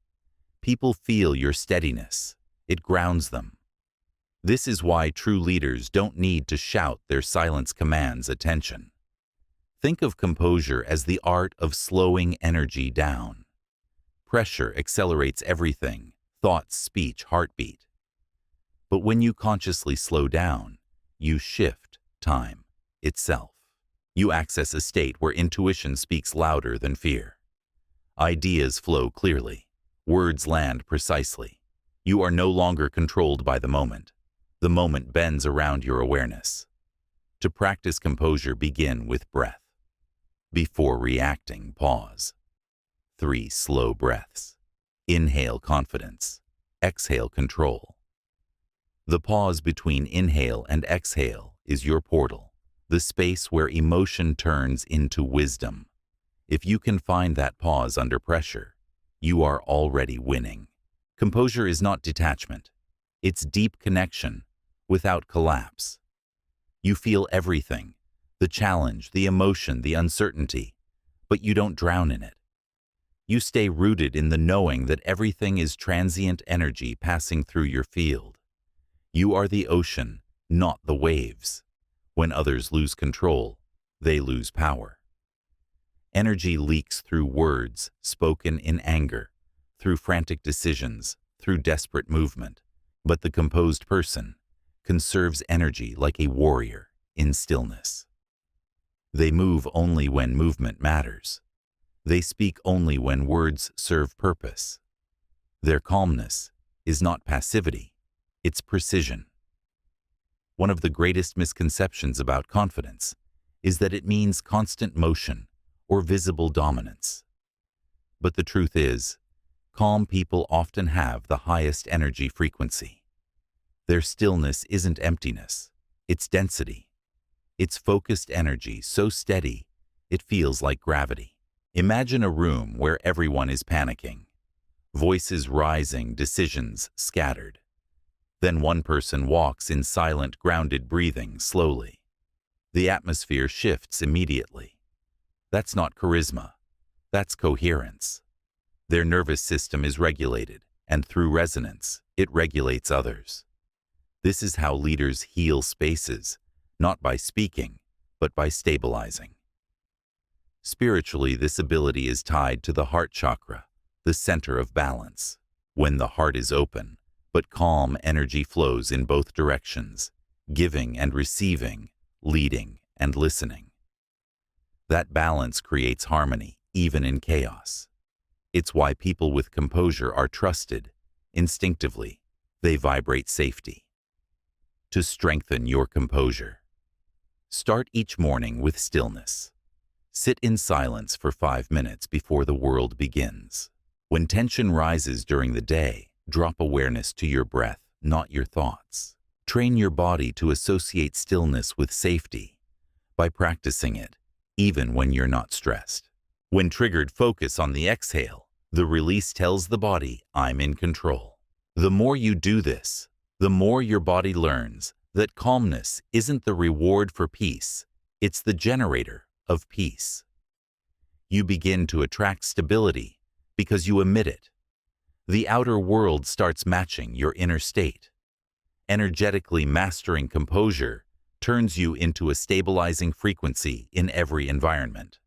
People feel your steadiness. It grounds them. This is why true leaders don't need to shout. Their silence commands attention. Think of composure as the art of slowing energy down. Pressure accelerates everything: thoughts, speech, heartbeat. But when you consciously slow down, you shift time itself. You access a state where intuition speaks louder than fear. Ideas flow clearly. Words land precisely. You are no longer controlled by the moment. The moment bends around your awareness. To practice composure, begin with breath. Before reacting, pause. 3 slow breaths. Inhale, confidence. Exhale, control. The pause between inhale and exhale is your portal, the space where emotion turns into wisdom. If you can find that pause under pressure, you are already winning. Composure is not detachment. It's deep connection without collapse. You feel everything: the challenge, the emotion, the uncertainty, but you don't drown in it. You stay rooted in the knowing that everything is transient energy passing through your field. You are the ocean, not the waves. When others lose control, they lose power. Energy leaks through words spoken in anger, through frantic decisions, through desperate movement. But the composed person conserves energy like a warrior in stillness. They move only when movement matters. They speak only when words serve purpose. Their calmness is not passivity, it's precision. One of the greatest misconceptions about confidence is that it means constant motion or visible dominance. But the truth is, calm people often have the highest energy frequency. Their stillness isn't emptiness, it's density. It's focused energy, so steady it feels like gravity. Imagine a room where everyone is panicking, voices rising, decisions scattered. Then one person walks in, silent, grounded, breathing slowly. The atmosphere shifts immediately. That's not charisma, that's coherence. Their nervous system is regulated, and through resonance, it regulates others. This is how leaders heal spaces, not by speaking, but by stabilizing. Spiritually, this ability is tied to the heart chakra, the center of balance. When the heart is open, but calm, energy flows in both directions, giving and receiving, leading and listening. That balance creates harmony, even in chaos. It's why people with composure are trusted. Instinctively, they vibrate safety. To strengthen your composure, start each morning with stillness. Sit in silence for 5 minutes before the world begins. When tension rises during the day, drop awareness to your breath, not your thoughts. Train your body to associate stillness with safety by practicing it, even when you're not stressed. When triggered, focus on the exhale. The release tells the body, I'm in control. The more you do this, the more your body learns that calmness isn't the reward for peace, it's the generator of peace. You begin to attract stability because you emit it. The outer world starts matching your inner state. Energetically mastering composure turns you into a stabilizing frequency in every environment.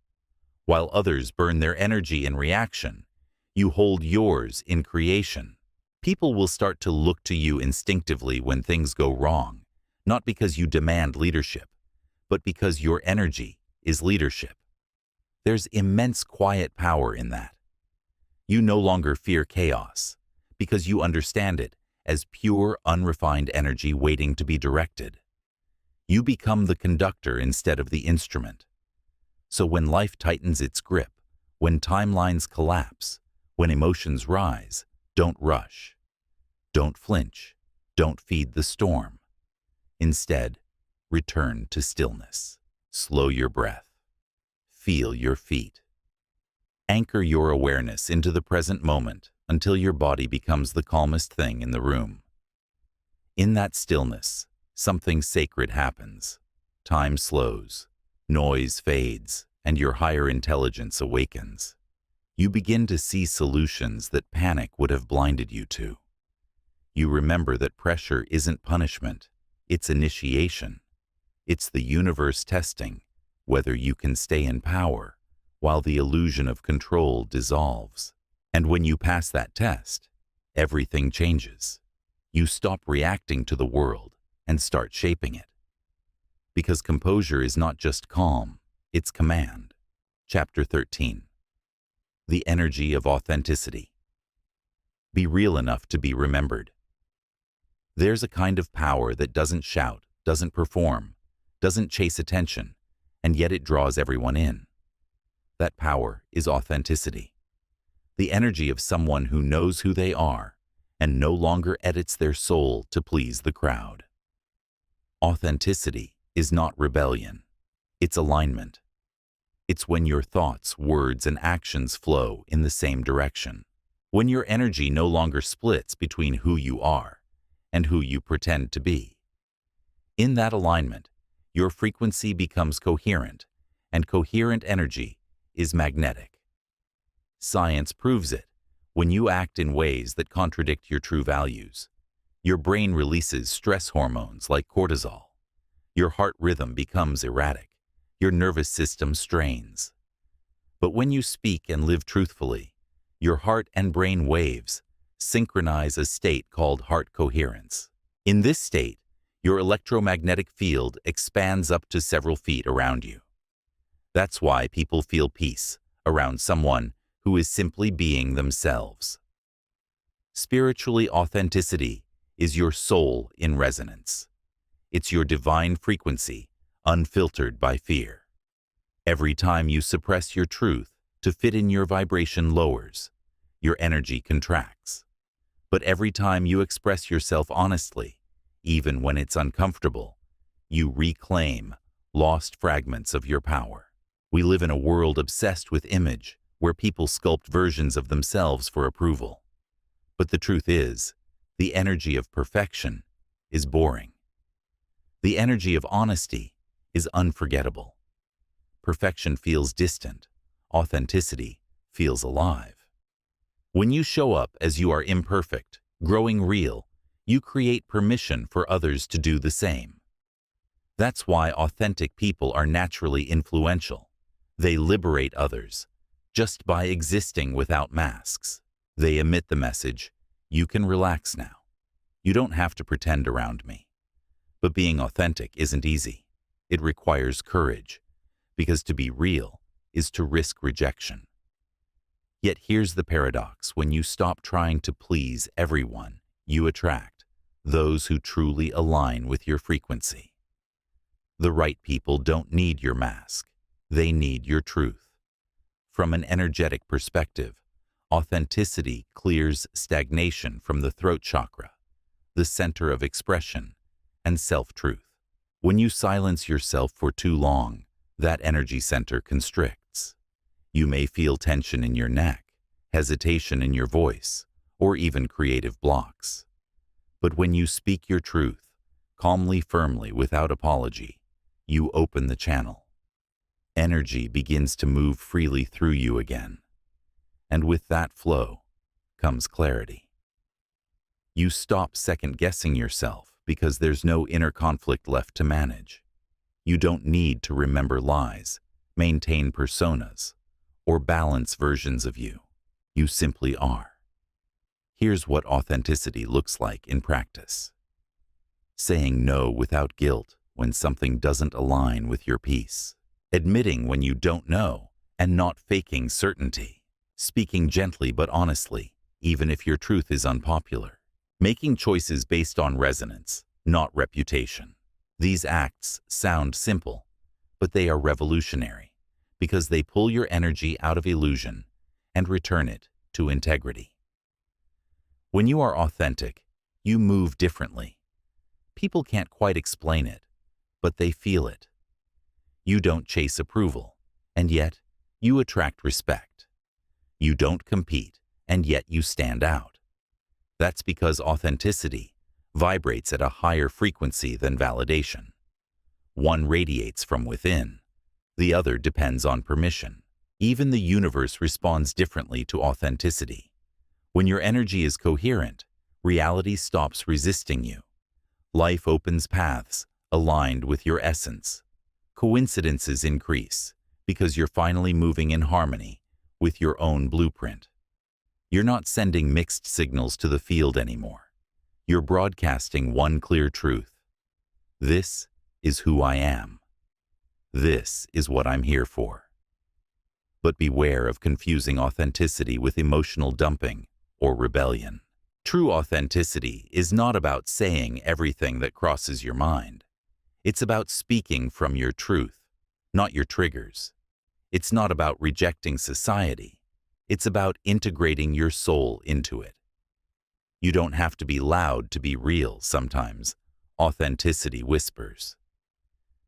While others burn their energy in reaction, you hold yours in creation. People will start to look to you instinctively when things go wrong, not because you demand leadership, but because your energy is leadership. There's immense quiet power in that. You no longer fear chaos, because you understand it as pure, unrefined energy waiting to be directed. You become the conductor instead of the instrument. So when life tightens its grip, when timelines collapse, when emotions rise, don't rush. Don't flinch. Don't feed the storm. Instead, return to stillness. Slow your breath. Feel your feet. Anchor your awareness into the present moment until your body becomes the calmest thing in the room. In that stillness, something sacred happens. Time slows, noise fades, and your higher intelligence awakens. You begin to see solutions that panic would have blinded you to. You remember that pressure isn't punishment, it's initiation. It's the universe testing whether you can stay in power while the illusion of control dissolves. And when you pass that test, everything changes. You stop reacting to the world and start shaping it. Because composure is not just calm, it's command. Chapter 13. The energy of authenticity. Be real enough to be remembered. There's a kind of power that doesn't shout, doesn't perform, doesn't chase attention, and yet it draws everyone in. That power is authenticity. The energy of someone who knows who they are and no longer edits their soul to please the crowd. Authenticity is not rebellion. It's alignment. It's when your thoughts, words, and actions flow in the same direction. When your energy no longer splits between who you are and who you pretend to be. In that alignment, your frequency becomes coherent, and coherent energy is magnetic. Science proves it. When you act in ways that contradict your true values, your brain releases stress hormones like cortisol. Your heart rhythm becomes erratic. Your nervous system strains. But when you speak and live truthfully, your heart and brain waves synchronize a state called heart coherence. In this state, your electromagnetic field expands up to several feet around you. That's why people feel peace around someone who is simply being themselves. Spiritually, authenticity is your soul in resonance. It's your divine frequency, unfiltered by fear. Every time you suppress your truth to fit in, your vibration lowers, your energy contracts. But every time you express yourself honestly, even when it's uncomfortable, you reclaim lost fragments of your power. We live in a world obsessed with image, where people sculpt versions of themselves for approval. But the truth is, the energy of perfection is boring. The energy of honesty is unforgettable. Perfection feels distant. Authenticity feels alive. When you show up as you are imperfect, growing real, you create permission for others to do the same. That's why authentic people are naturally influential. They liberate others just by existing without masks. They emit the message, you can relax now. You don't have to pretend around me. But being authentic isn't easy. It requires courage, because to be real is to risk rejection. Yet here's the paradox: when you stop trying to please everyone, you attract those who truly align with your frequency. The right people don't need your mask. They need your truth. From an energetic perspective, authenticity clears stagnation from the throat chakra, the center of expression and self-truth. When you silence yourself for too long, that energy center constricts. You may feel tension in your neck, hesitation in your voice, or even creative blocks. But when you speak your truth, calmly, firmly, without apology, you open the channel. Energy begins to move freely through you again. And with that flow, comes clarity. You stop second-guessing yourself because there's no inner conflict left to manage. You don't need to remember lies, maintain personas, or balance versions of you. You simply are. Here's what authenticity looks like in practice. Saying no without guilt when something doesn't align with your peace. Admitting when you don't know and not faking certainty. Speaking gently but honestly, even if your truth is unpopular. Making choices based on resonance, not reputation. These acts sound simple, but they are revolutionary because they pull your energy out of illusion and return it to integrity. When you are authentic, you move differently. People can't quite explain it, but they feel it. You don't chase approval, and yet you attract respect. You don't compete, and yet you stand out. That's because authenticity vibrates at a higher frequency than validation. One radiates from within, the other depends on permission. Even the universe responds differently to authenticity. When your energy is coherent, reality stops resisting you. Life opens paths aligned with your essence. Coincidences increase because you're finally moving in harmony with your own blueprint. You're not sending mixed signals to the field anymore. You're broadcasting one clear truth. This is who I am. This is what I'm here for. But beware of confusing authenticity with emotional dumping or rebellion. True authenticity is not about saying everything that crosses your mind. It's about speaking from your truth, not your triggers. It's not about rejecting society. It's about integrating your soul into it. You don't have to be loud to be real sometimes. Authenticity whispers.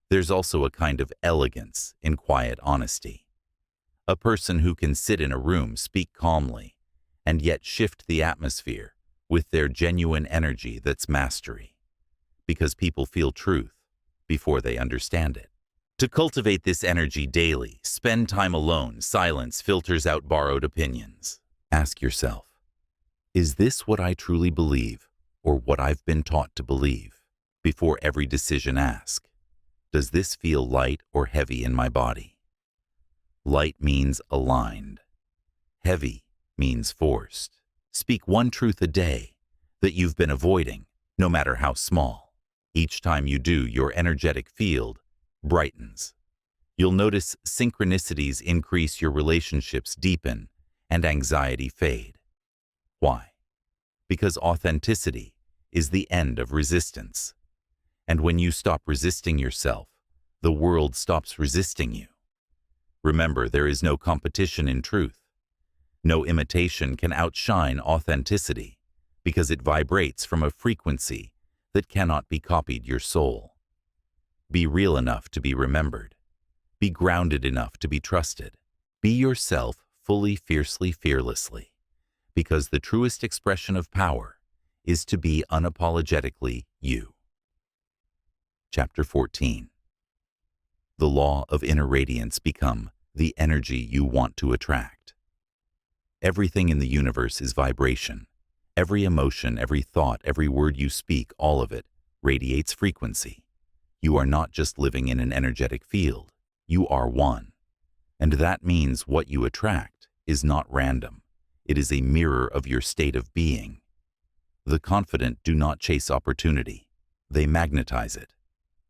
There's also a kind of elegance in quiet honesty. A person who can sit in a room, speak calmly, and yet shift the atmosphere with their genuine energy that's mastery. Because people feel truth before they understand it. To cultivate this energy daily, spend time alone. Silence filters out borrowed opinions. Ask yourself, is this what I truly believe or what I've been taught to believe? Before every decision, ask, does this feel light or heavy in my body? Light means aligned. Heavy means forced. Speak one truth a day that you've been avoiding, no matter how small. Each time you do, your energetic field brightens. You'll notice synchronicities increase, your relationships deepen, and anxiety fade. Why? Because authenticity is the end of resistance. And when you stop resisting yourself, the world stops resisting you. Remember, there is no competition in truth. No imitation can outshine authenticity because it vibrates from a frequency that cannot be copied. Your soul. Be real enough to be remembered. Be grounded enough to be trusted. Be yourself fully, fiercely, fearlessly. Because the truest expression of power is to be unapologetically you. Chapter 14. The law of inner radiance. Become the energy you want to attract. Everything in the universe is vibration. Every emotion, every thought, every word you speak, all of it radiates frequency. You are not just living in an energetic field. You are one. And that means what you attract is not random. It is a mirror of your state of being. The confident do not chase opportunity. They magnetize it.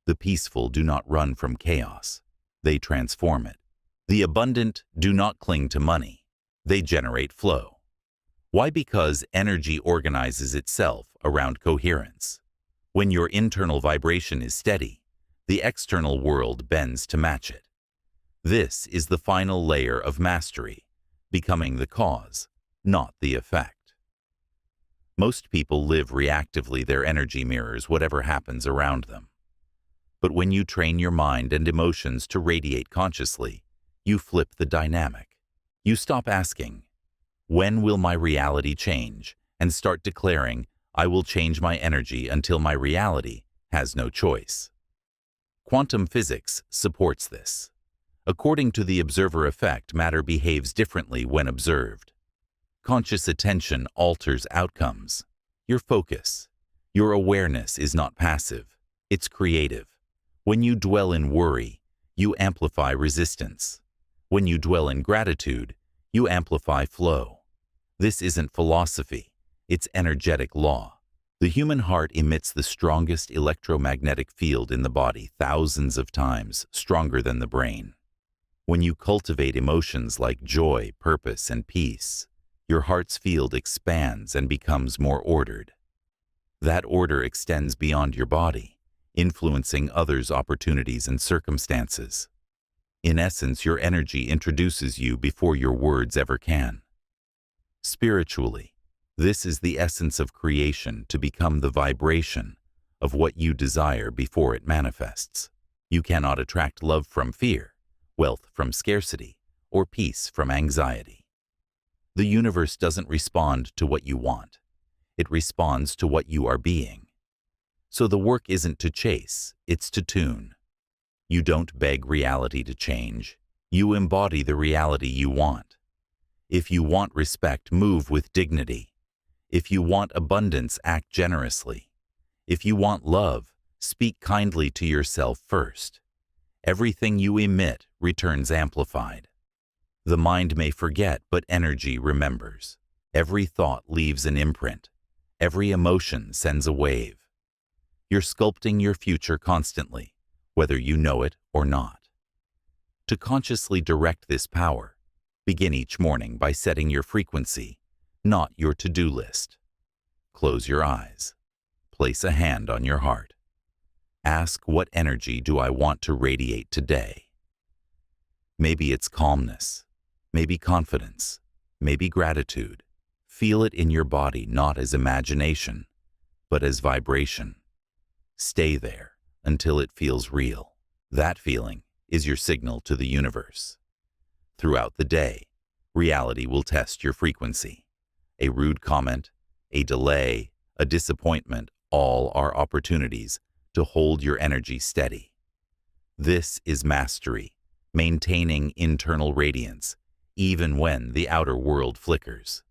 The peaceful do not run from chaos. They transform it. The abundant do not cling to money. They generate flow. Why? Because energy organizes itself around coherence. When your internal vibration is steady, the external world bends to match it. This is the final layer of mastery, becoming the cause, not the effect. Most people live reactively. Their energy mirrors whatever happens around them. But when you train your mind and emotions to radiate consciously, you flip the dynamic. You stop asking, when will my reality change? And start declaring, I will change my energy until my reality has no choice. Quantum physics supports this. According to the observer effect, matter behaves differently when observed. Conscious attention alters outcomes. Your focus, your awareness is not passive, it's creative. When you dwell in worry, you amplify resistance. When you dwell in gratitude, you amplify flow. This isn't philosophy, it's energetic law. The human heart emits the strongest electromagnetic field in the body, thousands of times stronger than the brain. When you cultivate emotions like joy, purpose, and peace, your heart's field expands and becomes more ordered. That order extends beyond your body, influencing others' opportunities and circumstances. In essence, your energy introduces you before your words ever can. Spiritually, this is the essence of creation, to become the vibration of what you desire before it manifests. You cannot attract love from fear, wealth from scarcity, or peace from anxiety. The universe doesn't respond to what you want. It responds to what you are being. So the work isn't to chase, it's to tune. You don't beg reality to change. You embody the reality you want. If you want respect, move with dignity. If you want abundance, act generously. If you want love, speak kindly to yourself first. Everything you emit returns amplified. The mind may forget, but energy remembers. Every thought leaves an imprint. Every emotion sends a wave. You're sculpting your future constantly, whether you know it or not. To consciously direct this power, begin each morning by setting your frequency, not your to-do list. Close your eyes. Place a hand on your heart. Ask, what energy do I want to radiate today? Maybe it's calmness, maybe confidence, maybe gratitude. Feel it in your body, not as imagination, but as vibration. Stay there until it feels real. That feeling is your signal to the universe. Throughout the day, reality will test your frequency. A rude comment, a delay, a disappointment, all are opportunities to hold your energy steady. This is mastery, maintaining internal radiance, even when the outer world flickers.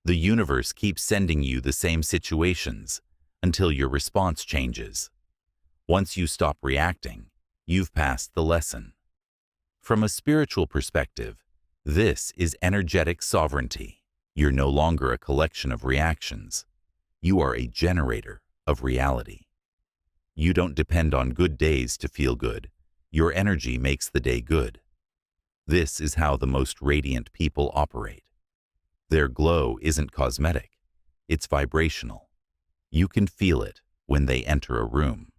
The universe keeps sending you the same situations until your response changes. Once you stop reacting, you've passed the lesson. From a spiritual perspective, this is energetic sovereignty. You're no longer a collection of reactions. You are a generator of reality. You don't depend on good days to feel good. Your energy makes the day good. This is how the most radiant people operate. Their glow isn't cosmetic, it's vibrational. You can feel it when they enter a room.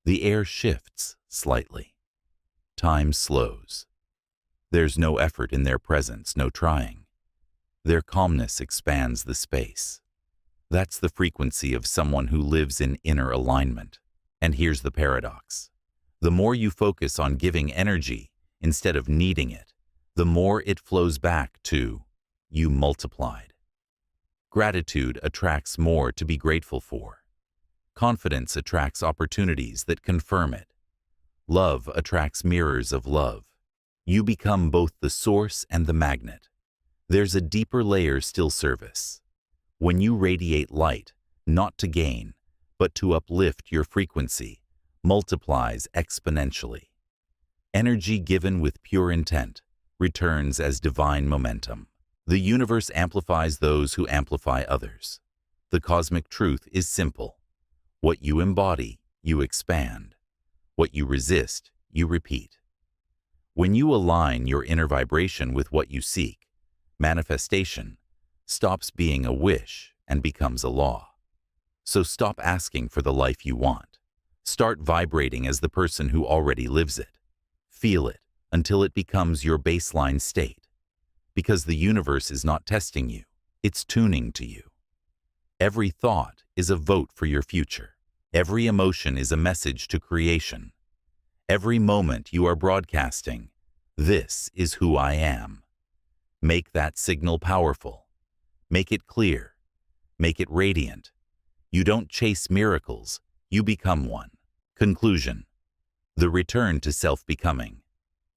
The air shifts slightly. Time slows. There's no effort in their presence, no trying. Their calmness expands the space. That's the frequency of someone who lives in inner alignment. And here's the paradox. The more you focus on giving energy instead of needing it, the more it flows back to you multiplied. Gratitude attracts more to be grateful for. Confidence attracts opportunities that confirm it. Love attracts mirrors of love. You become both the source and the magnet. There's a deeper layer still, service. When you radiate light, not to gain, but to uplift, your frequency multiplies exponentially. Energy given with pure intent returns as divine momentum. The universe amplifies those who amplify others. The cosmic truth is simple. What you embody, you expand. What you resist, you repeat. When you align your inner vibration with what you seek, manifestation stops being a wish and becomes a law. So stop asking for the life you want. Start vibrating as the person who already lives it. Feel it until it becomes your baseline state. Because the universe is not testing you, it's tuning to you. Every thought is a vote for your future. Every emotion is a message to creation. Every moment you are broadcasting, this is who I am. Make that signal powerful. Make it clear. Make it radiant. You don't chase miracles, you become one. Conclusion. The return to self-becoming.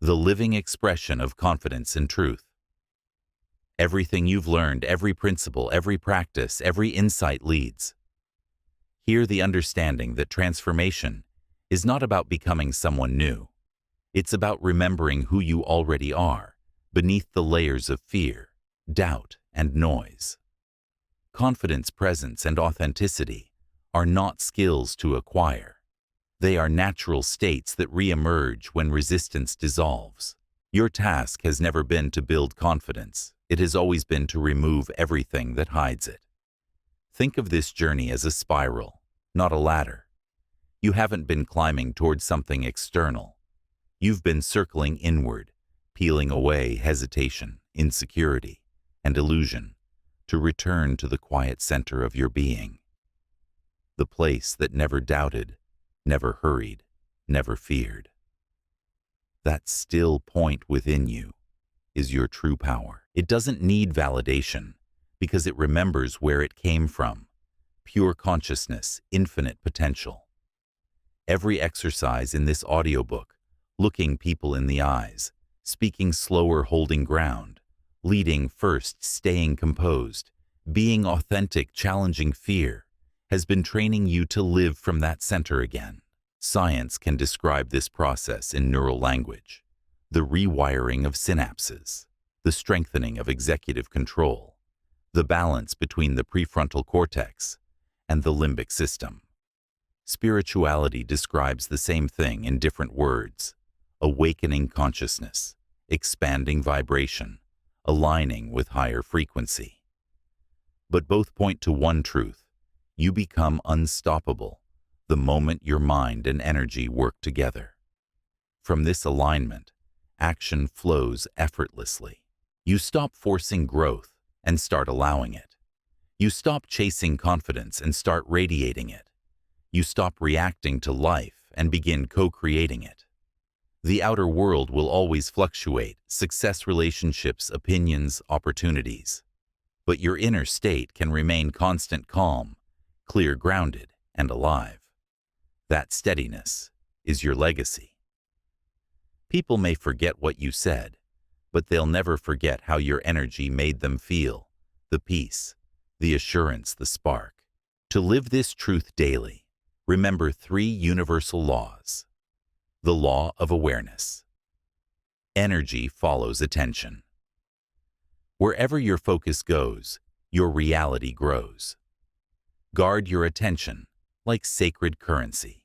The living expression of confidence and truth. Everything you've learned, every principle, every practice, every insight leads. Hear the understanding that transformation is not about becoming someone new. It's about remembering who you already are, beneath the layers of fear, doubt, and noise. Confidence, presence, and authenticity are not skills to acquire. They are natural states that re-emerge when resistance dissolves. Your task has never been to build confidence. It has always been to remove everything that hides it. Think of this journey as a spiral, not a ladder. You haven't been climbing towards something external. You've been circling inward, peeling away hesitation, insecurity, and illusion, to return to the quiet center of your being. The place that never doubted, never hurried, never feared. That still point within you is your true power. It doesn't need validation because it remembers where it came from. Pure consciousness, infinite potential. Every exercise in this audiobook, looking people in the eyes, speaking slower, holding ground, leading first, staying composed, being authentic, challenging fear, has been training you to live from that center again. Science can describe this process in neural language: the rewiring of synapses, the strengthening of executive control, the balance between the prefrontal cortex and the limbic system. Spirituality describes the same thing in different words: awakening consciousness, expanding vibration, aligning with higher frequency. But both point to one truth: you become unstoppable the moment your mind and energy work together. From this alignment, action flows effortlessly. You stop forcing growth and start allowing it. You stop chasing confidence and start radiating it. You stop reacting to life and begin co-creating it. The outer world will always fluctuate: success, relationships, opinions, opportunities. But your inner state can remain constant, calm, clear, grounded, and alive. That steadiness is your legacy. People may forget what you said, but they'll never forget how your energy made them feel: the peace, the assurance, the spark. To live this truth daily, remember 3 universal laws. The law of awareness. Energy follows attention. Wherever your focus goes, your reality grows. Guard your attention like sacred currency.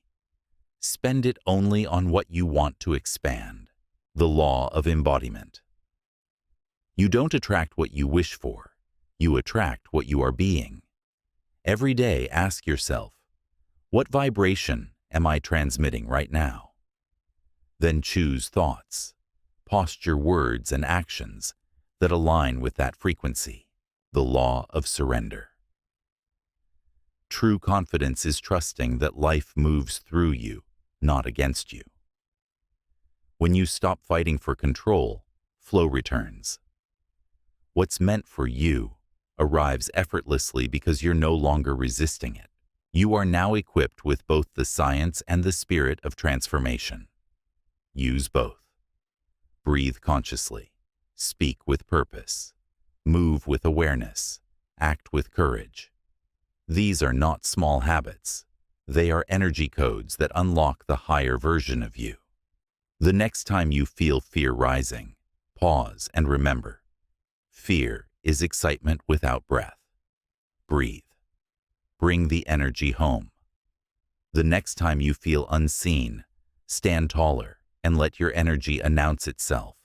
Spend it only on what you want to expand. The law of embodiment. You don't attract what you wish for. You attract what you are being. Every day, ask yourself, what vibration am I transmitting right now? Then choose thoughts, posture, words, and actions that align with that frequency. The law of surrender. True confidence is trusting that life moves through you, not against you. When you stop fighting for control, flow returns. What's meant for you arrives effortlessly because you're no longer resisting it. You are now equipped with both the science and the spirit of transformation. Use both. Breathe consciously. Speak with purpose. Move with awareness. Act with courage. These are not small habits. They are energy codes that unlock the higher version of you. The next time you feel fear rising, pause and remember: fear is excitement without breath. Breathe. Bring the energy home. The next time you feel unseen, stand taller and let your energy announce itself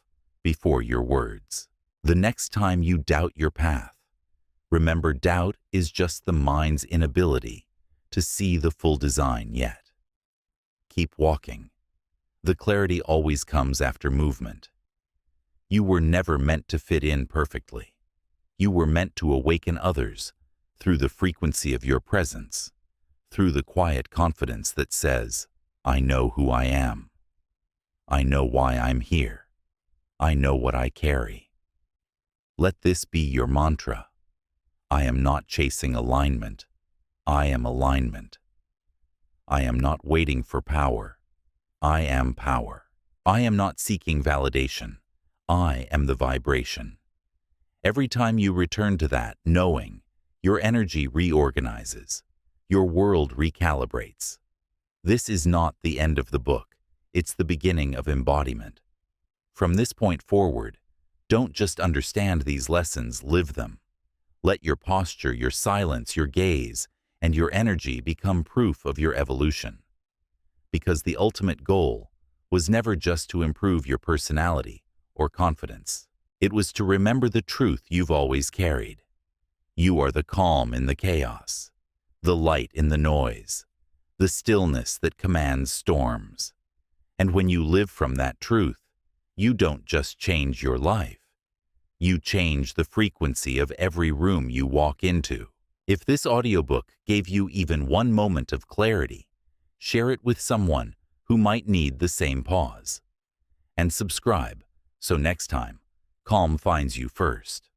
before your words. The next time you doubt your path, remember, doubt is just the mind's inability to see the full design yet. Keep walking. The clarity always comes after movement. You were never meant to fit in perfectly. You were meant to awaken others through the frequency of your presence, through the quiet confidence that says, I know who I am. I know why I'm here. I know what I carry. Let this be your mantra. I am not chasing alignment. I am alignment. I am not waiting for power. I am power. I am not seeking validation. I am the vibration. Every time you return to that knowing, your energy reorganizes, your world recalibrates. This is not the end of the book, it's the beginning of embodiment. From this point forward, don't just understand these lessons, live them. Let your posture, your silence, your gaze, and your energy become proof of your evolution. Because the ultimate goal was never just to improve your personality or confidence. It was to remember the truth you've always carried. You are the calm in the chaos, the light in the noise, the stillness that commands storms. And when you live from that truth, you don't just change your life. You change the frequency of every room you walk into. If this audiobook gave you even one moment of clarity, share it with someone who might need the same pause. And subscribe, so next time, calm finds you first.